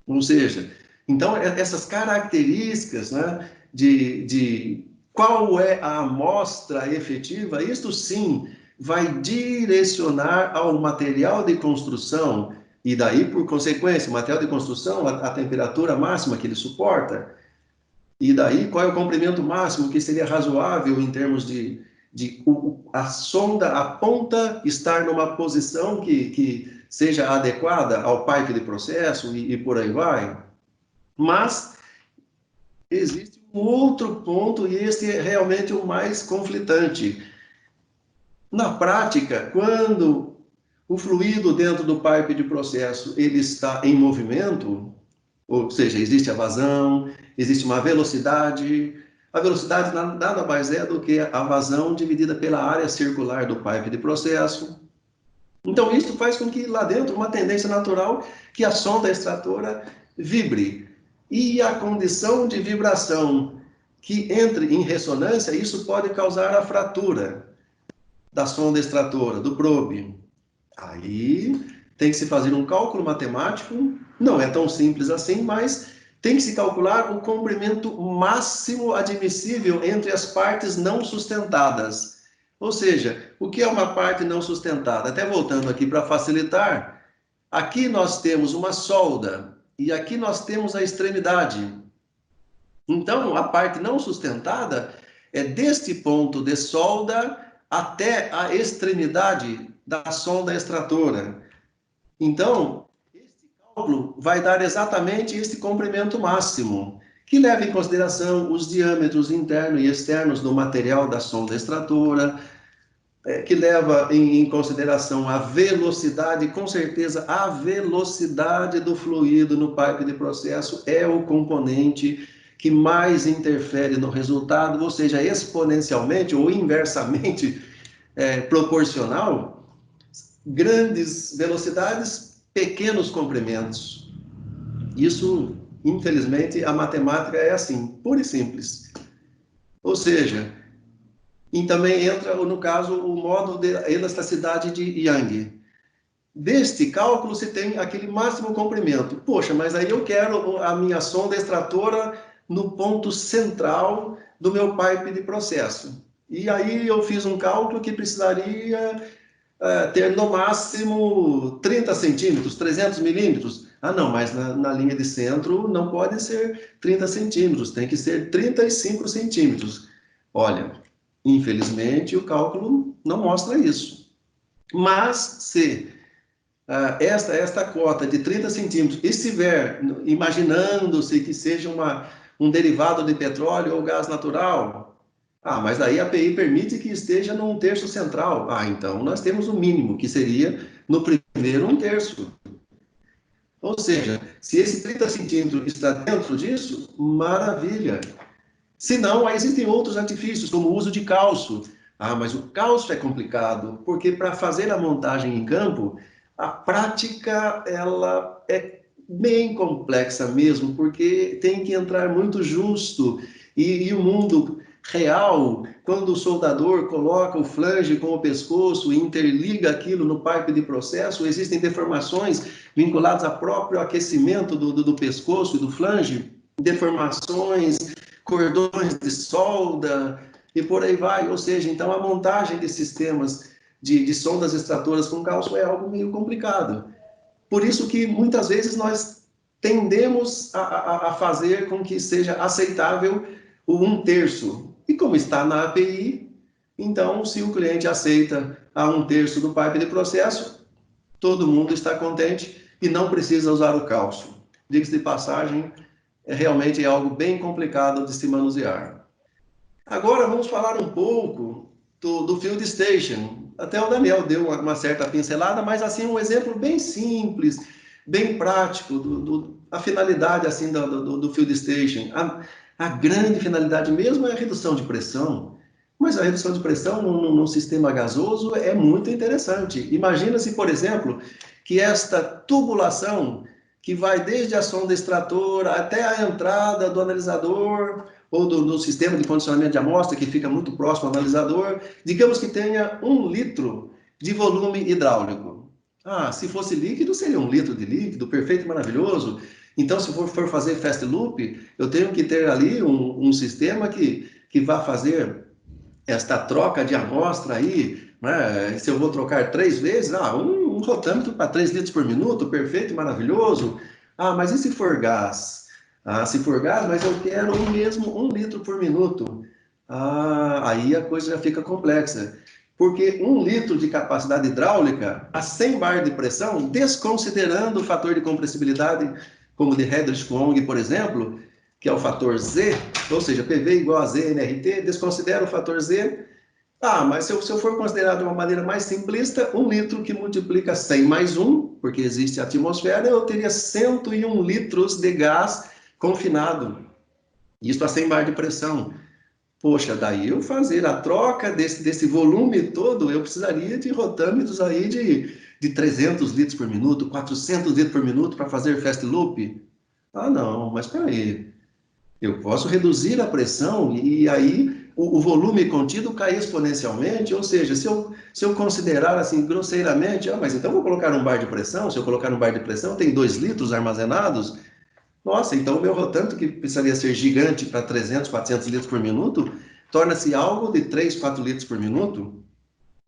Ou seja, então essas características, né, de qual é a amostra efetiva, isto sim vai direcionar ao material de construção e daí, por consequência, o material de construção, a temperatura máxima que ele suporta, e daí qual é o comprimento máximo que seria razoável em termos de a sonda, a ponta estar numa posição que seja adequada ao pipe de processo e por aí vai. Mas existe um outro ponto, e este é realmente o mais conflitante. Na prática, quando o fluido dentro do pipe de processo ele está em movimento, ou seja, existe a vazão, existe uma velocidade. A velocidade nada mais é do que a vazão dividida pela área circular do pipe de processo. Então, isso faz com que lá dentro, uma tendência natural, que a sonda extratora vibre. E a condição de vibração que entre em ressonância, isso pode causar a fratura da sonda extratora, do probe. Aí tem que se fazer um cálculo matemático, não é tão simples assim, mas tem que se calcular o comprimento máximo admissível entre as partes não sustentadas. Ou seja, o que é uma parte não sustentada? Até voltando aqui para facilitar, aqui nós temos uma solda e aqui nós temos a extremidade. Então, a parte não sustentada é deste ponto de solda até a extremidade da sonda extratora. Então, este cálculo vai dar exatamente este comprimento máximo, que leva em consideração os diâmetros internos e externos do material da sonda extratora, que leva em consideração a velocidade, com certeza a velocidade do fluido no pipe de processo é o componente que mais interfere no resultado, ou seja, exponencialmente ou inversamente proporcional, grandes velocidades, pequenos comprimentos. Isso, infelizmente, a matemática é assim, pura e simples. Ou seja, e também entra, no caso, o modo de elasticidade de Young. Deste cálculo se tem aquele máximo comprimento. Poxa, mas aí eu quero a minha sonda extratora no ponto central do meu pipe de processo. E aí eu fiz um cálculo que precisaria ter no máximo 30 centímetros, 300 milímetros. Ah, não, mas na linha de centro não pode ser 30 centímetros, tem que ser 35 centímetros. Olha, infelizmente o cálculo não mostra isso. Mas se esta cota de 30 centímetros estiver imaginando-se que seja um derivado de petróleo ou gás natural, mas daí a API permite que esteja num terço central. Então nós temos o mínimo, que seria no primeiro um terço. Ou seja, se esse 30 centímetros está dentro disso, maravilha. Se não, aí existem outros artifícios, como o uso de calço. Mas o calço é complicado, porque para fazer a montagem em campo, a prática ela é bem complexa mesmo, porque tem que entrar muito justo. E o mundo real, quando o soldador coloca o flange com o pescoço e interliga aquilo no pipe de processo, existem deformações vinculadas ao próprio aquecimento do pescoço e do flange, deformações, cordões de solda e por aí vai. Ou seja, então a montagem de sistemas de sondas extratoras com calço é algo meio complicado. Por isso que muitas vezes nós tendemos a fazer com que seja aceitável o um terço. E como está na API, então se o cliente aceita a um terço do pipe de processo, todo mundo está contente e não precisa usar o calço. Diga-se de passagem, realmente é algo bem complicado de se manusear. Agora vamos falar um pouco do Field Station. Até o Daniel deu uma certa pincelada, mas assim um exemplo bem simples, bem prático, a finalidade assim do Field Station. A grande finalidade mesmo é a redução de pressão, mas a redução de pressão num sistema gasoso é muito interessante. Imagina-se, por exemplo, que esta tubulação que vai desde a sonda extratora até a entrada do analisador ou do sistema de condicionamento de amostra, que fica muito próximo ao analisador, digamos que tenha 1 litro de volume hidráulico. Se fosse líquido, seria 1 litro de líquido, perfeito e maravilhoso. Então, se for fazer fast loop, eu tenho que ter ali um sistema que vá fazer esta troca de amostra aí, né? Se eu vou trocar 3 vezes, um rotâmetro para 3 litros por minuto, perfeito e maravilhoso. Mas e se for gás? Se for gás, mas eu quero mesmo 1 litro por minuto. Aí a coisa já fica complexa. Porque 1 litro de capacidade hidráulica a 100 bar de pressão, desconsiderando o fator de compressibilidade, como de Headrich-Cohn, por exemplo, que é o fator Z, ou seja, PV igual a Z NRT, desconsidera o fator Z. Mas se eu for considerar de uma maneira mais simplista, 1 litro que multiplica 100 mais 1, porque existe a atmosfera, eu teria 101 litros de gás confinado. Isso a 100 bar de pressão. Poxa, daí eu fazer a troca desse volume todo, eu precisaria de rotâmetros aí de 300 litros por minuto, 400 litros por minuto para fazer fast loop. Não, mas espera aí. Eu posso reduzir a pressão e aí o volume contido cai exponencialmente, ou seja, se eu considerar assim grosseiramente, mas então vou colocar um bar de pressão, se eu colocar um bar de pressão tem 2 litros armazenados, nossa, então o meu rotâmetro, que precisaria ser gigante para 300, 400 litros por minuto, torna-se algo de 3, 4 litros por minuto.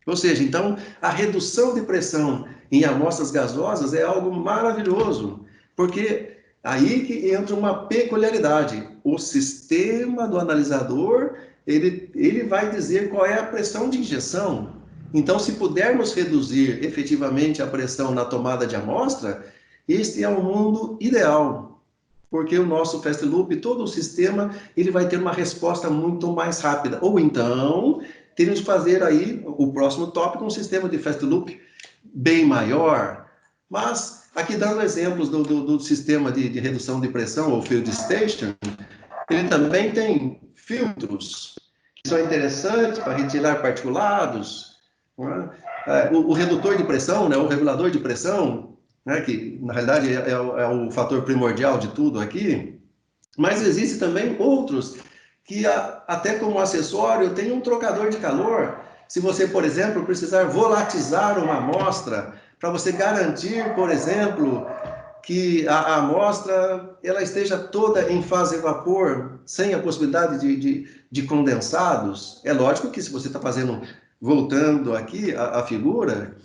Ou seja, então a redução de pressão em amostras gasosas é algo maravilhoso, porque aí que entra uma peculiaridade. O sistema do analisador, ele vai dizer qual é a pressão de injeção. Então, se pudermos reduzir efetivamente a pressão na tomada de amostra, este é o mundo ideal, porque o nosso fast loop, todo o sistema, ele vai ter uma resposta muito mais rápida. Ou então, teremos que fazer aí o próximo tópico, um sistema de fast loop bem maior. Mas, aqui dando exemplos do sistema de redução de pressão, ou field station, ele também tem filtros que são interessantes para retirar particulados, né? O redutor de pressão, né? O regulador de pressão, né? Que na realidade é o fator primordial de tudo aqui, mas existe também outros que até como acessório tem um trocador de calor. Se você, por exemplo, precisar volatizar uma amostra, para você garantir, por exemplo, que a amostra ela esteja toda em fase vapor, sem a possibilidade de condensados. É lógico que se você está fazendo, voltando aqui a figura,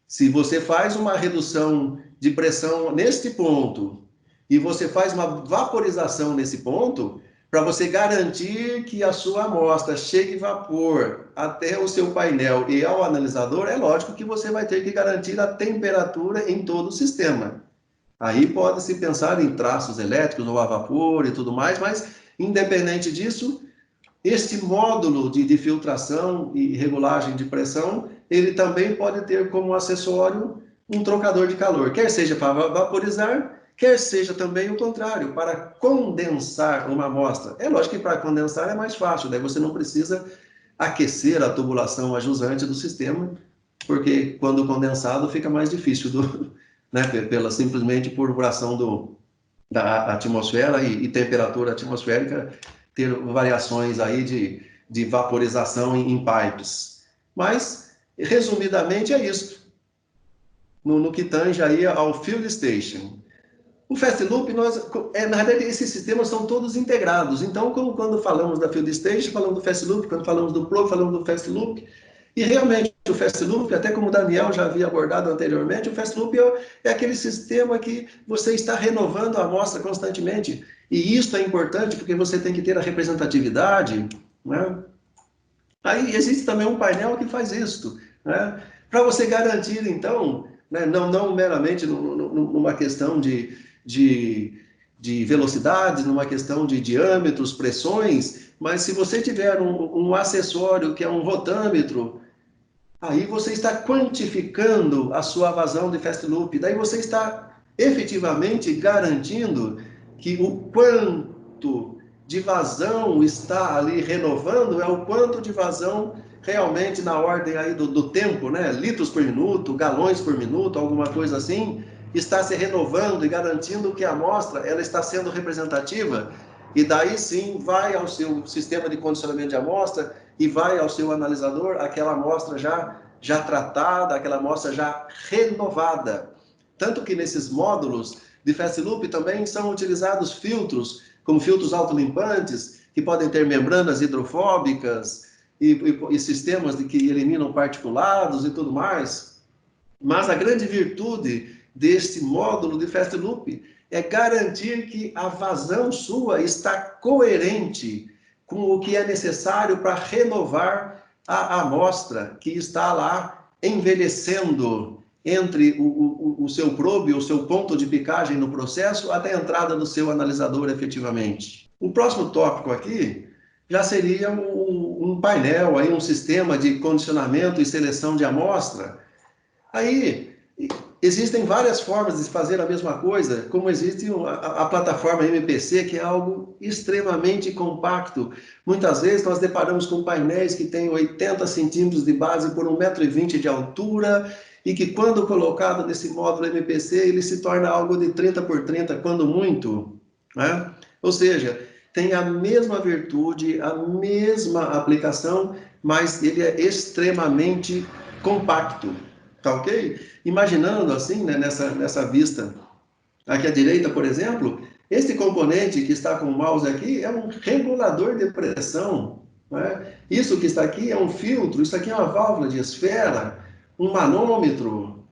se você faz uma redução de pressão neste ponto e você faz uma vaporização nesse ponto, para você garantir que a sua amostra chegue vapor até o seu painel e ao analisador, é lógico que você vai ter que garantir a temperatura em todo o sistema. Aí pode-se pensar em traços elétricos ou a vapor e tudo mais, mas independente disso, este módulo de filtração e regulagem de pressão, ele também pode ter como acessório um trocador de calor, quer seja para vaporizar, quer seja também o contrário, para condensar uma amostra. É lógico que para condensar é mais fácil, daí você não precisa aquecer a tubulação, a jusante do sistema, porque quando condensado fica mais difícil, né, simplesmente por vibração da atmosfera e temperatura atmosférica, ter variações aí de vaporização em pipes. Mas, resumidamente, é isso. No que tange aí ao field station. O fast loop, na verdade, esses sistemas são todos integrados. Então, quando falamos da field station, falamos do fast loop, quando falamos do probe, falamos do fast loop. E realmente, o fast loop, até como o Daniel já havia abordado anteriormente, o fast loop é aquele sistema que você está renovando a amostra constantemente. E isso é importante porque você tem que ter a representatividade, né? Aí existe também um painel que faz isso, né? Para você garantir, então, né, não meramente numa questão de velocidades, numa questão de diâmetros, pressões, mas se você tiver um acessório que é um rotâmetro, aí você está quantificando a sua vazão de fast loop. Daí você está efetivamente garantindo que o quanto de vazão está ali renovando é o quanto de vazão realmente na ordem aí do tempo, né? Litros por minuto, galões por minuto, alguma coisa assim, está se renovando e garantindo que a amostra ela está sendo representativa. E daí sim vai ao seu sistema de condicionamento de amostra e vai ao seu analisador aquela amostra já tratada, aquela amostra já renovada. Tanto que nesses módulos de fast loop também são utilizados filtros, como filtros autolimpantes, que podem ter membranas hidrofóbicas e sistemas que eliminam particulados e tudo mais. Mas a grande virtude deste módulo de fast loop é garantir que a vazão sua está coerente com o que é necessário para renovar a amostra que está lá envelhecendo entre o seu probe, o seu ponto de picagem no processo, até a entrada do seu analisador efetivamente. O próximo tópico aqui já seria um painel, aí, um sistema de condicionamento e seleção de amostra. Aí existem várias formas de fazer a mesma coisa, como existe a plataforma MPC, que é algo extremamente compacto. Muitas vezes nós deparamos com painéis que têm 80 centímetros de base por 1,20 m de altura, e que quando colocado nesse módulo MPC, ele se torna algo de 30 por 30, quando muito, né? Ou seja, tem a mesma virtude, a mesma aplicação, mas ele é extremamente compacto. Tá ok? Imaginando assim, né, nessa vista aqui à direita, por exemplo, este componente que está com o mouse aqui é um regulador de pressão. Né? Isso que está aqui é um filtro, isso aqui é uma válvula de esfera, um manômetro,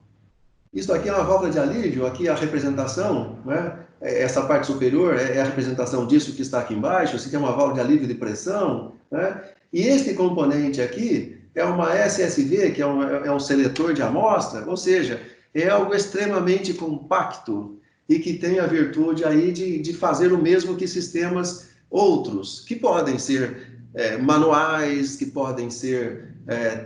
isso aqui é uma válvula de alívio, aqui é a representação, né? Essa parte superior é a representação disso que está aqui embaixo, isso aqui é uma válvula de alívio de pressão, né? E este componente aqui é uma SSV, que é um seletor de amostra, ou seja, é algo extremamente compacto e que tem a virtude aí de fazer o mesmo que sistemas outros, que podem ser manuais, que podem ser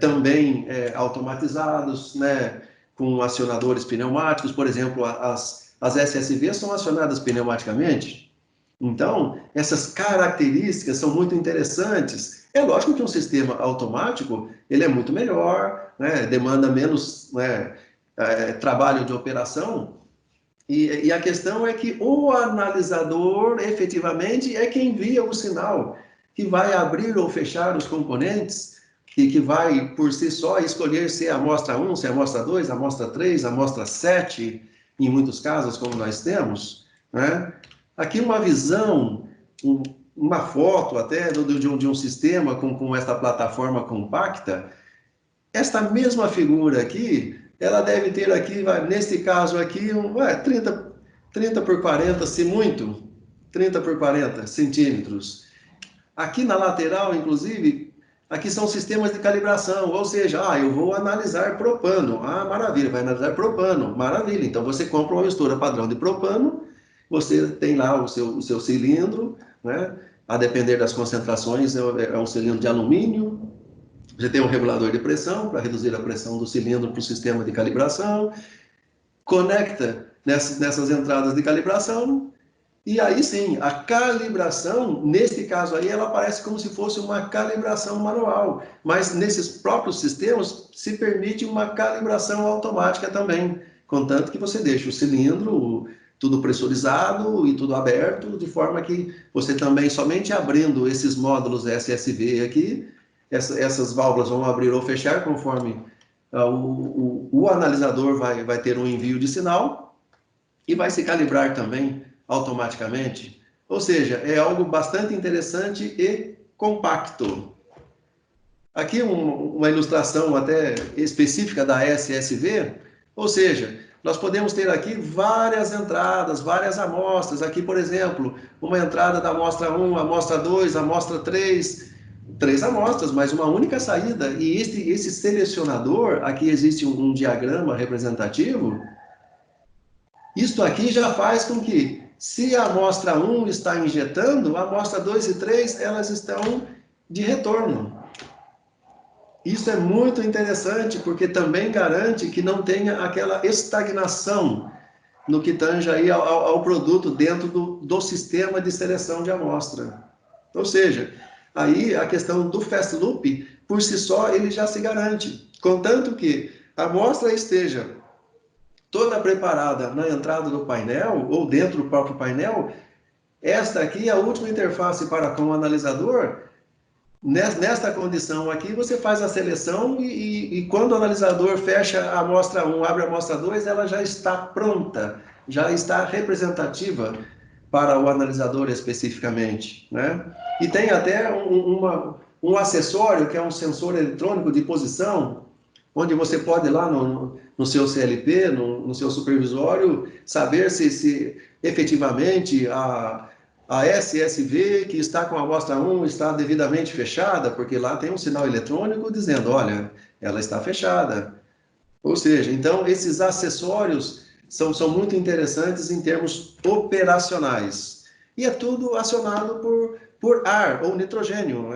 também automatizados, né, com acionadores pneumáticos. Por exemplo, as SSVs são acionadas pneumaticamente. Então, essas características são muito interessantes. É lógico que um sistema automático ele é muito melhor, né, demanda menos, né, trabalho de operação, e a questão é que o analisador, efetivamente, é quem envia o sinal, que vai abrir ou fechar os componentes, que vai, por si só, escolher se é a amostra 1, se é a amostra 2, a amostra 3, a amostra 7, em muitos casos, como nós temos, né? Aqui uma visão, uma foto até de um sistema com esta plataforma compacta. Esta mesma figura aqui, ela deve ter aqui, neste caso aqui, 30 por 40, se muito, 30 por 40 centímetros. Aqui na lateral, inclusive, aqui são sistemas de calibração, ou seja, eu vou analisar propano. Maravilha, vai analisar propano, maravilha. Então você compra uma mistura padrão de propano, você tem lá o seu cilindro, né? A depender das concentrações, é um cilindro de alumínio. Você tem um regulador de pressão para reduzir a pressão do cilindro para o sistema de calibração, conecta nessas entradas de calibração, e aí sim, a calibração, neste caso aí, ela aparece como se fosse uma calibração manual, mas nesses próprios sistemas se permite uma calibração automática também, contanto que você deixa o cilindro tudo pressurizado e tudo aberto, de forma que você também, somente abrindo esses módulos SSV aqui, essas válvulas vão abrir ou fechar conforme o analisador vai ter um envio de sinal e vai se calibrar também automaticamente. Ou seja, é algo bastante interessante e compacto. Aqui uma ilustração até específica da SSV, ou seja, nós podemos ter aqui várias entradas, várias amostras. Aqui, por exemplo, uma entrada da amostra 1, amostra 2, amostra 3, 3 amostras, mas uma única saída. E esse selecionador, aqui existe um diagrama representativo. Isto aqui já faz com que Se a amostra 1 está injetando, a amostra 2 e 3, elas estão de retorno. Isso é muito interessante, porque também garante que não tenha aquela estagnação no que tange aí ao produto dentro do sistema de seleção de amostra. Ou seja, aí a questão do fast loop, por si só, ele já se garante. Contanto que a amostra esteja toda preparada na entrada do painel, ou dentro do próprio painel, esta aqui é a última interface para com o analisador. Nesta condição aqui, você faz a seleção e quando o analisador fecha a amostra 1, abre a amostra 2, ela já está pronta, já está representativa para o analisador especificamente, né? E tem até um acessório, que é um sensor eletrônico de posição, onde você pode ir lá no seu CLP, no seu supervisório, saber se efetivamente a SSV que está com a amostra 1 está devidamente fechada, porque lá tem um sinal eletrônico dizendo, olha, ela está fechada. Ou seja, então esses acessórios são muito interessantes em termos operacionais. E é tudo acionado por ar ou nitrogênio.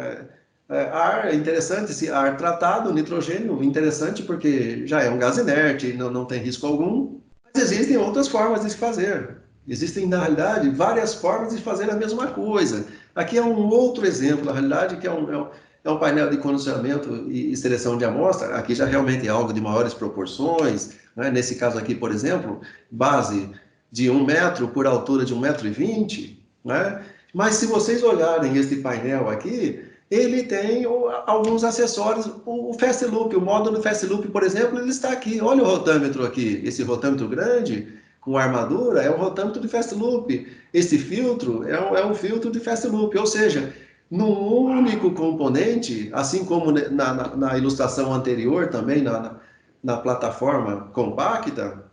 Ar é interessante, esse ar tratado, nitrogênio, interessante porque já é um gás inerte, não tem risco algum. Mas existem outras formas de se fazer. Existem, na realidade, várias formas de fazer a mesma coisa. Aqui é um outro exemplo, na realidade, que é um painel de condicionamento e seleção de amostra. Aqui já realmente é algo de maiores proporções, né? Nesse caso aqui, por exemplo, base de 1 metro por altura de 1,20 m, né? Mas se vocês olharem este painel aqui, ele tem alguns acessórios. O Fast Loop, o módulo Fast Loop, por exemplo, ele está aqui. Olha o rotâmetro aqui, esse rotâmetro grande, com armadura, é um rotâmetro de Fast Loop. Esse filtro é um filtro de Fast Loop, ou seja, num único componente, assim como na ilustração anterior também, na plataforma compacta,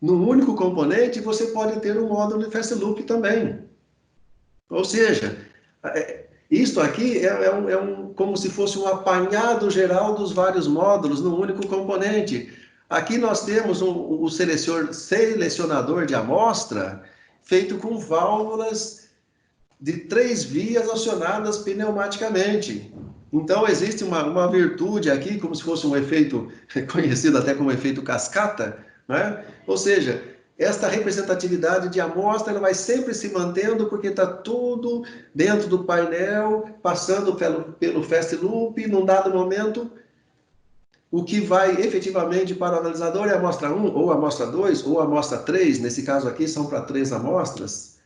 num único componente você pode ter um módulo de Fast Loop também. Ou seja, isto aqui como se fosse um apanhado geral dos vários módulos num único componente. Aqui nós temos o selecionador de amostra feito com válvulas de 3 vias acionadas pneumaticamente. Então existe uma virtude aqui, como se fosse um efeito conhecido até como efeito cascata, né? Ou seja, esta representatividade de amostra ela vai sempre se mantendo porque está tudo dentro do painel, passando pelo Fast Loop, num dado momento. O que vai efetivamente para o analisador é a amostra 1, ou a amostra 2, ou a amostra 3. Nesse caso aqui são para 3 amostras,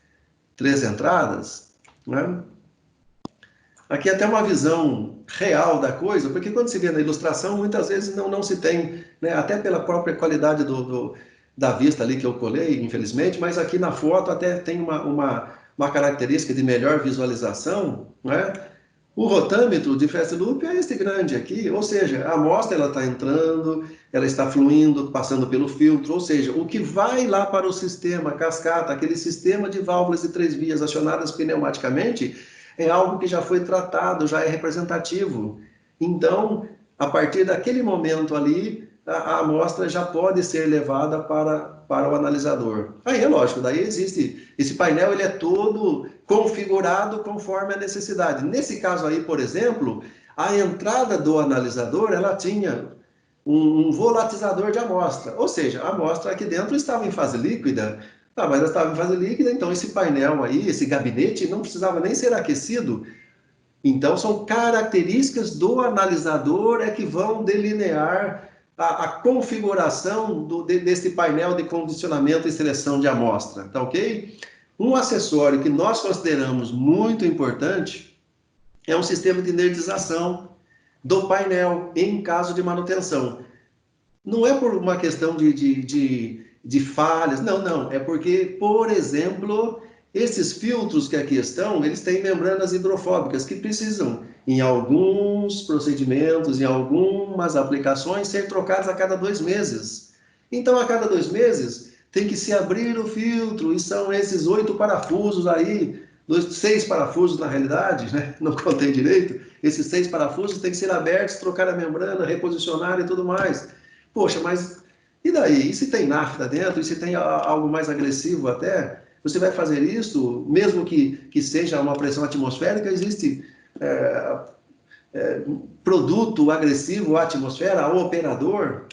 3 entradas, né? Aqui é até uma visão real da coisa, porque quando se vê na ilustração, muitas vezes não se tem, né? Até pela própria qualidade da vista ali que eu colei, infelizmente, mas aqui na foto até tem uma característica de melhor visualização, né? O rotâmetro de Fast Loop é este grande aqui, ou seja, a amostra ela está entrando, ela está fluindo, passando pelo filtro, ou seja, o que vai lá para o sistema cascata, aquele sistema de válvulas de 3 vias acionadas pneumaticamente, é algo que já foi tratado, já é representativo. Então, a partir daquele momento ali, a amostra já pode ser levada para o analisador. Aí é lógico, daí existe, esse painel ele é todo configurado conforme a necessidade. Nesse caso aí, por exemplo, a entrada do analisador, ela tinha um volatizador de amostra, ou seja, a amostra aqui dentro estava em fase líquida, mas ela estava em fase líquida, então esse painel aí, esse gabinete, não precisava nem ser aquecido. Então, são características do analisador que vão delinear a configuração desse painel de condicionamento e seleção de amostra, tá ok? Um acessório que nós consideramos muito importante é um sistema de energização do painel em caso de manutenção. Não é por uma questão de falhas, não. É porque, por exemplo, esses filtros que aqui estão, eles têm membranas hidrofóbicas que precisam, em alguns procedimentos, em algumas aplicações, ser trocadas a cada 2 meses. Então, a cada 2 meses, tem que se abrir o filtro, e são esses 8 parafusos aí, 6 parafusos na realidade, né? Não contei direito. Esses 6 parafusos têm que ser abertos, trocar a membrana, reposicionar e tudo mais. Poxa, mas e daí? E se tem nafta dentro? E se tem algo mais agressivo até? você vai fazer isso, mesmo que seja uma pressão atmosférica, existe produto agressivo à atmosfera, ao operador,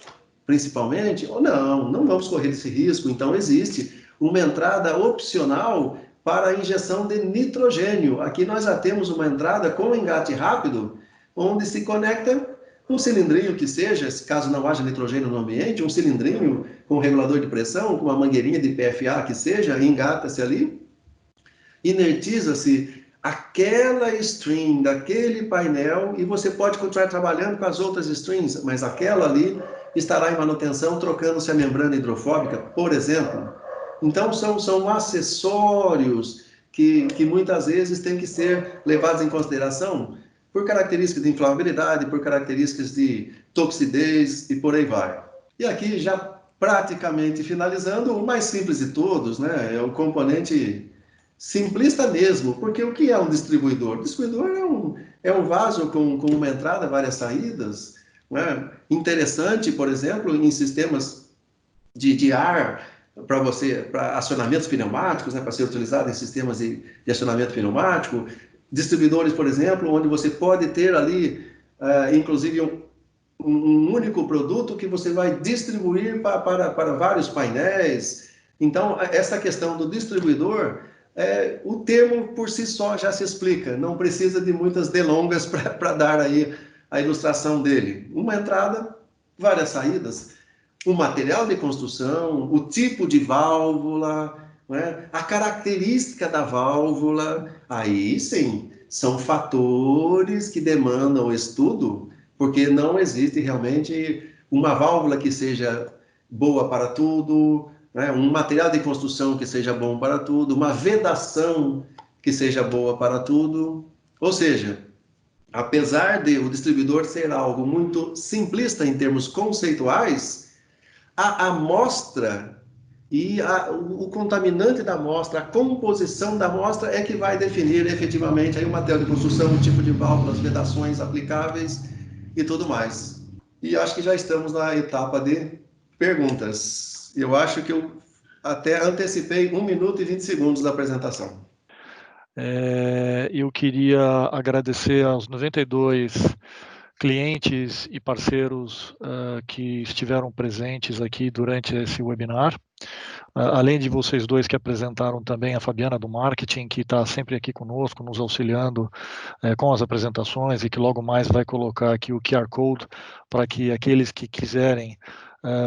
principalmente, ou não vamos correr esse risco. Então, existe uma entrada opcional para a injeção de nitrogênio. Aqui nós já temos uma entrada com engate rápido, onde se conecta um cilindrinho que seja, caso não haja nitrogênio no ambiente, um cilindrinho com regulador de pressão, com uma mangueirinha de PFA que seja, engata-se ali, inertiza-se aquela string daquele painel e você pode continuar trabalhando com as outras strings, mas aquela ali estará em manutenção, trocando-se a membrana hidrofóbica, por exemplo. Então, são acessórios que muitas vezes têm que ser levados em consideração por características de inflamabilidade, por características de toxidez e por aí vai. E aqui, já praticamente finalizando, o mais simples de todos, né, é o componente simplista mesmo, porque o que é um distribuidor? O distribuidor é um vaso com uma entrada, várias saídas, né? Interessante, por exemplo, em sistemas de ar, para acionamentos pneumáticos, né, para ser utilizado em sistemas de acionamento pneumático, distribuidores, por exemplo, onde você pode ter ali, inclusive, um único produto que você vai distribuir para vários painéis. Então, essa questão do distribuidor, o termo por si só já se explica, não precisa de muitas delongas para dar aí a ilustração dele. Uma entrada, várias saídas, o material de construção, o tipo de válvula, né? A característica da válvula, aí sim, são fatores que demandam estudo, porque não existe realmente uma válvula que seja boa para tudo, né? Um material de construção que seja bom para tudo, uma vedação que seja boa para tudo. Ou seja, apesar de o distribuidor ser algo muito simplista em termos conceituais, a amostra e o contaminante da amostra, a composição da amostra é que vai definir efetivamente aí o material de construção, o tipo de válvulas, vedações aplicáveis e tudo mais. E acho que já estamos na etapa de perguntas. Eu acho que eu até antecipei 1 minuto e 20 segundos da apresentação. Eu queria agradecer aos 92 clientes e parceiros que estiveram presentes aqui durante esse webinar. Além de vocês dois que apresentaram também, a Fabiana do Marketing, que está sempre aqui conosco, nos auxiliando com as apresentações e que logo mais vai colocar aqui o QR Code para que aqueles que quiserem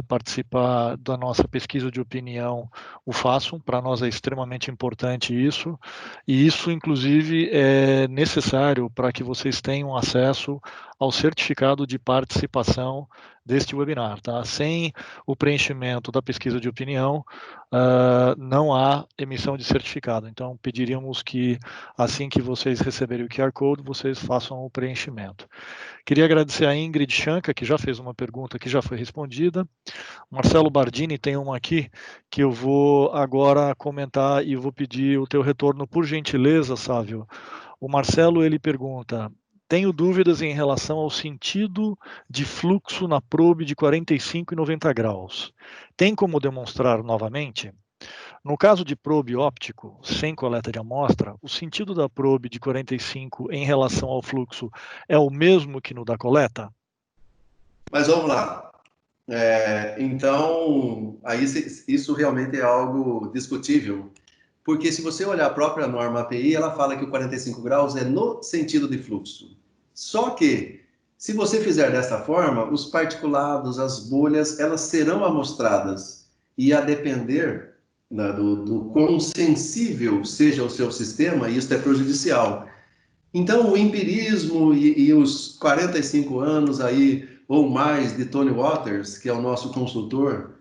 participar da nossa pesquisa de opinião o façam. Para nós é extremamente importante isso, e isso inclusive é necessário para que vocês tenham acesso ao certificado de participação deste webinar, tá? Sem o preenchimento da pesquisa de opinião, não há emissão de certificado. Então, pediríamos que, assim que vocês receberem o QR Code, vocês façam o preenchimento. Queria agradecer a Ingrid Chanca, que já fez uma pergunta que já foi respondida. Marcelo Bardini tem uma aqui que eu vou agora comentar e vou pedir o teu retorno, por gentileza, Sávio. O Marcelo, ele pergunta: tenho dúvidas em relação ao sentido de fluxo na probe de 45 e 90 graus. Tem como demonstrar novamente? No caso de probe óptico, sem coleta de amostra, o sentido da probe de 45 em relação ao fluxo é o mesmo que no da coleta? Mas vamos lá. Então, aí isso realmente é algo discutível, porque se você olhar a própria norma API, ela fala que o 45 graus é no sentido de fluxo. Só que, se você fizer dessa forma, os particulados, as bolhas, elas serão amostradas, e a depender do quão sensível seja o seu sistema, isso é prejudicial. Então, o empirismo e os 45 anos aí, ou mais, de Tony Waters, que é o nosso consultor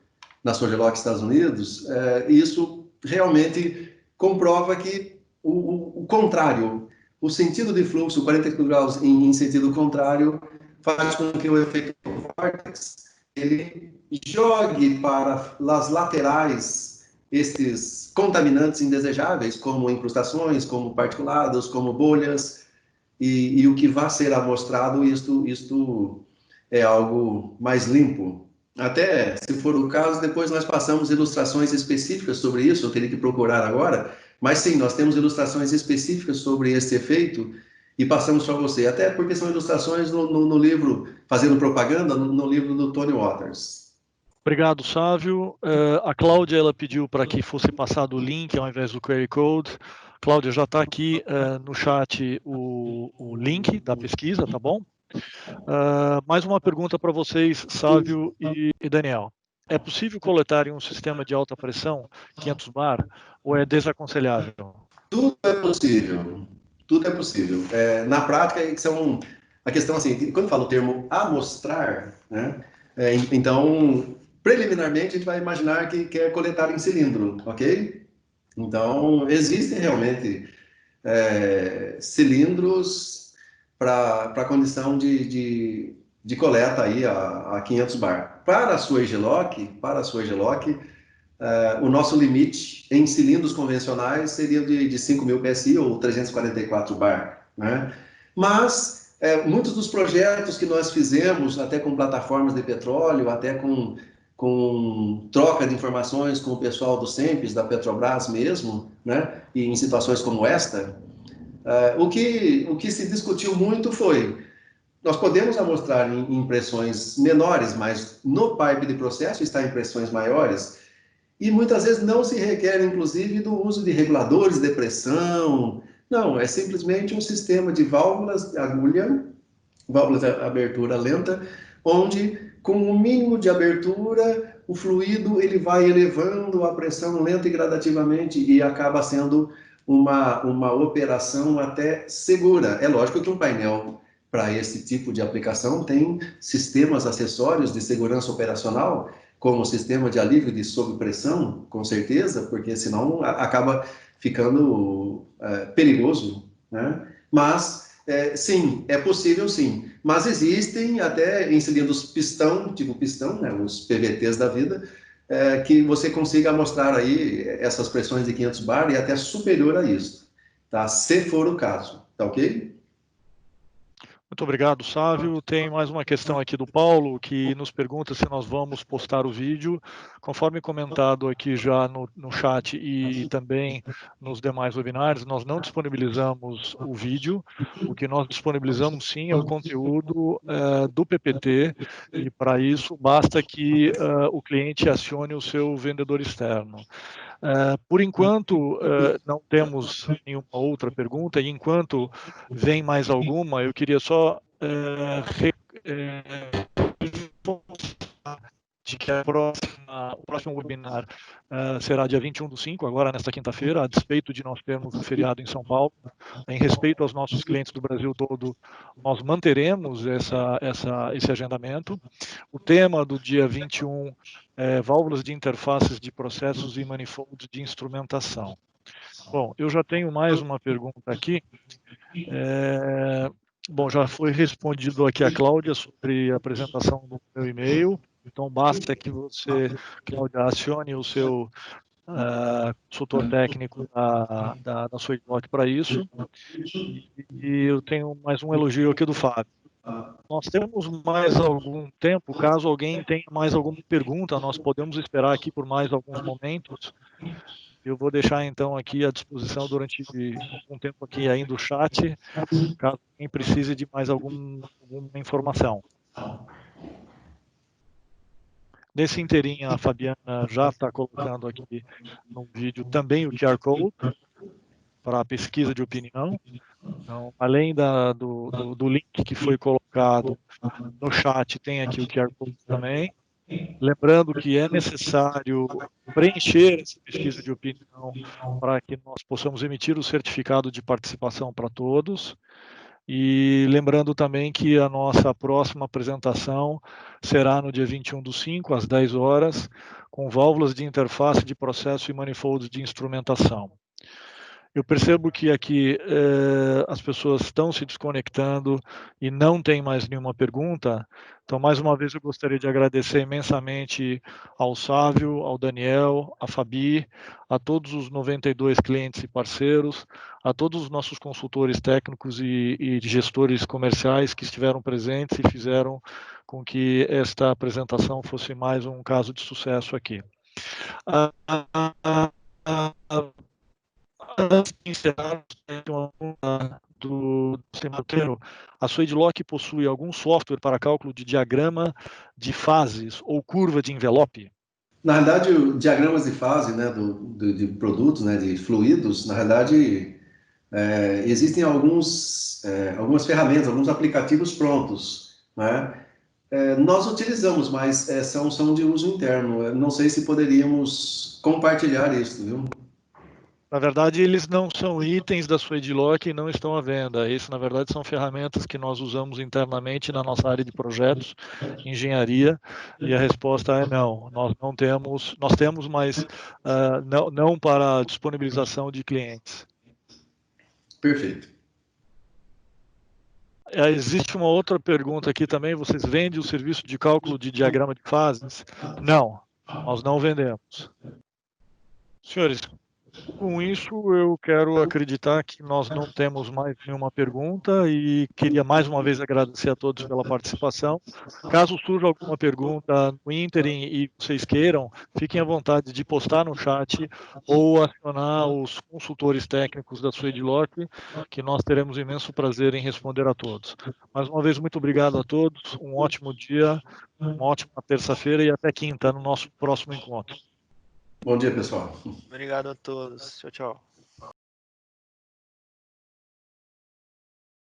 na Sogeloc Estados Unidos, isso realmente comprova que o contrário, o sentido de fluxo, 45 graus em sentido contrário, faz com que o efeito vórtice ele jogue para as laterais esses contaminantes indesejáveis, como incrustações, como particulados, como bolhas, e o que vai ser amostrado, isto é algo mais limpo. Até, se for o caso, depois nós passamos ilustrações específicas sobre isso, eu teria que procurar agora, mas sim, nós temos ilustrações específicas sobre esse efeito e passamos para você, até porque são ilustrações no livro, fazendo propaganda, no livro do Tony Waters. Obrigado, Sávio. A Cláudia, ela pediu para que fosse passado o link ao invés do query code. Cláudia, já está aqui no chat o link da pesquisa, tá bom? Mais uma pergunta para vocês, Sávio e Daniel. É possível coletar em um sistema de alta pressão 500 bar ou é desaconselhável? Tudo é possível, tudo é possível. Na prática, a questão assim, quando eu falo o termo amostrar, né? Então, preliminarmente, a gente vai imaginar que é coletado em cilindro, ok? Então, existem realmente cilindros para condição de coleta aí a 500 bar. Para a sua Egiloc, o nosso limite em cilindros convencionais seria de 5.000 PSI ou 344 bar, né? Mas muitos dos projetos que nós fizemos, até com plataformas de petróleo, até com troca de informações com o pessoal do SEMPES, da Petrobras mesmo, né? E em situações como esta, o que se discutiu muito foi: nós podemos amostrar em impressões menores, mas no pipe de processo está em pressões maiores, e muitas vezes não se requer, inclusive, do uso de reguladores de pressão. Não, é simplesmente um sistema de válvulas de agulha, válvulas de abertura lenta, onde, com o mínimo de abertura, o fluido ele vai elevando a pressão lenta e gradativamente e acaba sendo uma operação até segura. É lógico que um painel para esse tipo de aplicação tem sistemas acessórios de segurança operacional, como o sistema de alívio de sobrepressão, com certeza, porque senão acaba ficando perigoso, né? Mas, sim, é possível sim. Mas existem até em cilindros pistão, tipo pistão, né, os PVTs da vida, que você consiga mostrar aí essas pressões de 500 bar e até superior a isso, tá? Se for o caso, tá ok? Muito obrigado, Sávio. Tem mais uma questão aqui do Paulo, que nos pergunta se nós vamos postar o vídeo. Conforme comentado aqui já no chat e também nos demais webinários, nós não disponibilizamos o vídeo. O que nós disponibilizamos, sim, é o conteúdo do PPT, e para isso basta que o cliente acione o seu vendedor externo. Por enquanto, não temos nenhuma outra pergunta, e enquanto vem mais alguma, eu queria só de que o próximo webinar será dia 21/5, agora nesta quinta-feira, a despeito de nós termos um feriado em São Paulo. Em respeito aos nossos clientes do Brasil todo, nós manteremos esse agendamento. O tema do dia 21 é válvulas de interfaces de processos e manifolds de instrumentação. Bom, eu já tenho mais uma pergunta aqui. Bom, já foi respondido aqui a Cláudia sobre a apresentação do meu e-mail. Então, basta que você, Cláudia, acione o seu consultor técnico da sua Egiloc para isso. E eu tenho mais um elogio aqui do Fábio. Nós temos mais algum tempo, caso alguém tenha mais alguma pergunta, nós podemos esperar aqui por mais alguns momentos. Eu vou deixar então aqui à disposição durante algum tempo aqui ainda o chat, caso alguém precise de mais alguma informação. Nesse inteirinho, a Fabiana já está colocando aqui no vídeo também o QR Code para a pesquisa de opinião. Então, além do link que foi colocado no chat, tem aqui o QR Code também. Lembrando que é necessário preencher essa pesquisa de opinião para que nós possamos emitir o certificado de participação para todos. E lembrando também que a nossa próxima apresentação será no dia 21/5, às 10 horas, com válvulas de interface de processo e manifolds de instrumentação. Eu percebo que aqui as pessoas estão se desconectando e não tem mais nenhuma pergunta. Então, mais uma vez, eu gostaria de agradecer imensamente ao Sávio, ao Daniel, à Fabi, a todos os 92 clientes e parceiros, a todos os nossos consultores técnicos e gestores comerciais que estiveram presentes e fizeram com que esta apresentação fosse mais um caso de sucesso aqui. Antes de encerrar, uma pergunta do Monteiro. A Swedlock possui algum software para cálculo de diagrama de fases ou curva de envelope? Na realidade, diagramas de fase, né, de produtos, né, de fluidos, na realidade, existem algumas ferramentas, alguns aplicativos prontos, né? Nós utilizamos, mas são de uso interno. Eu não sei se poderíamos compartilhar isso, viu? Na verdade, eles não são itens da Swedlock e não estão à venda. Isso, na verdade, são ferramentas que nós usamos internamente na nossa área de projetos, engenharia, e a resposta é não. Nós não temos, nós temos, mas não para disponibilização de clientes. Perfeito. Existe uma outra pergunta aqui também. Vocês vendem o serviço de cálculo de diagrama de fases? Não, nós não vendemos. Senhores, com isso, eu quero acreditar que nós não temos mais nenhuma pergunta e queria mais uma vez agradecer a todos pela participação. Caso surja alguma pergunta no ínterim e vocês queiram, fiquem à vontade de postar no chat ou acionar os consultores técnicos da Swedlock, que nós teremos imenso prazer em responder a todos. Mais uma vez, muito obrigado a todos, um ótimo dia, uma ótima terça-feira e até quinta no nosso próximo encontro. Bom dia, pessoal. Obrigado a todos. Tchau, tchau.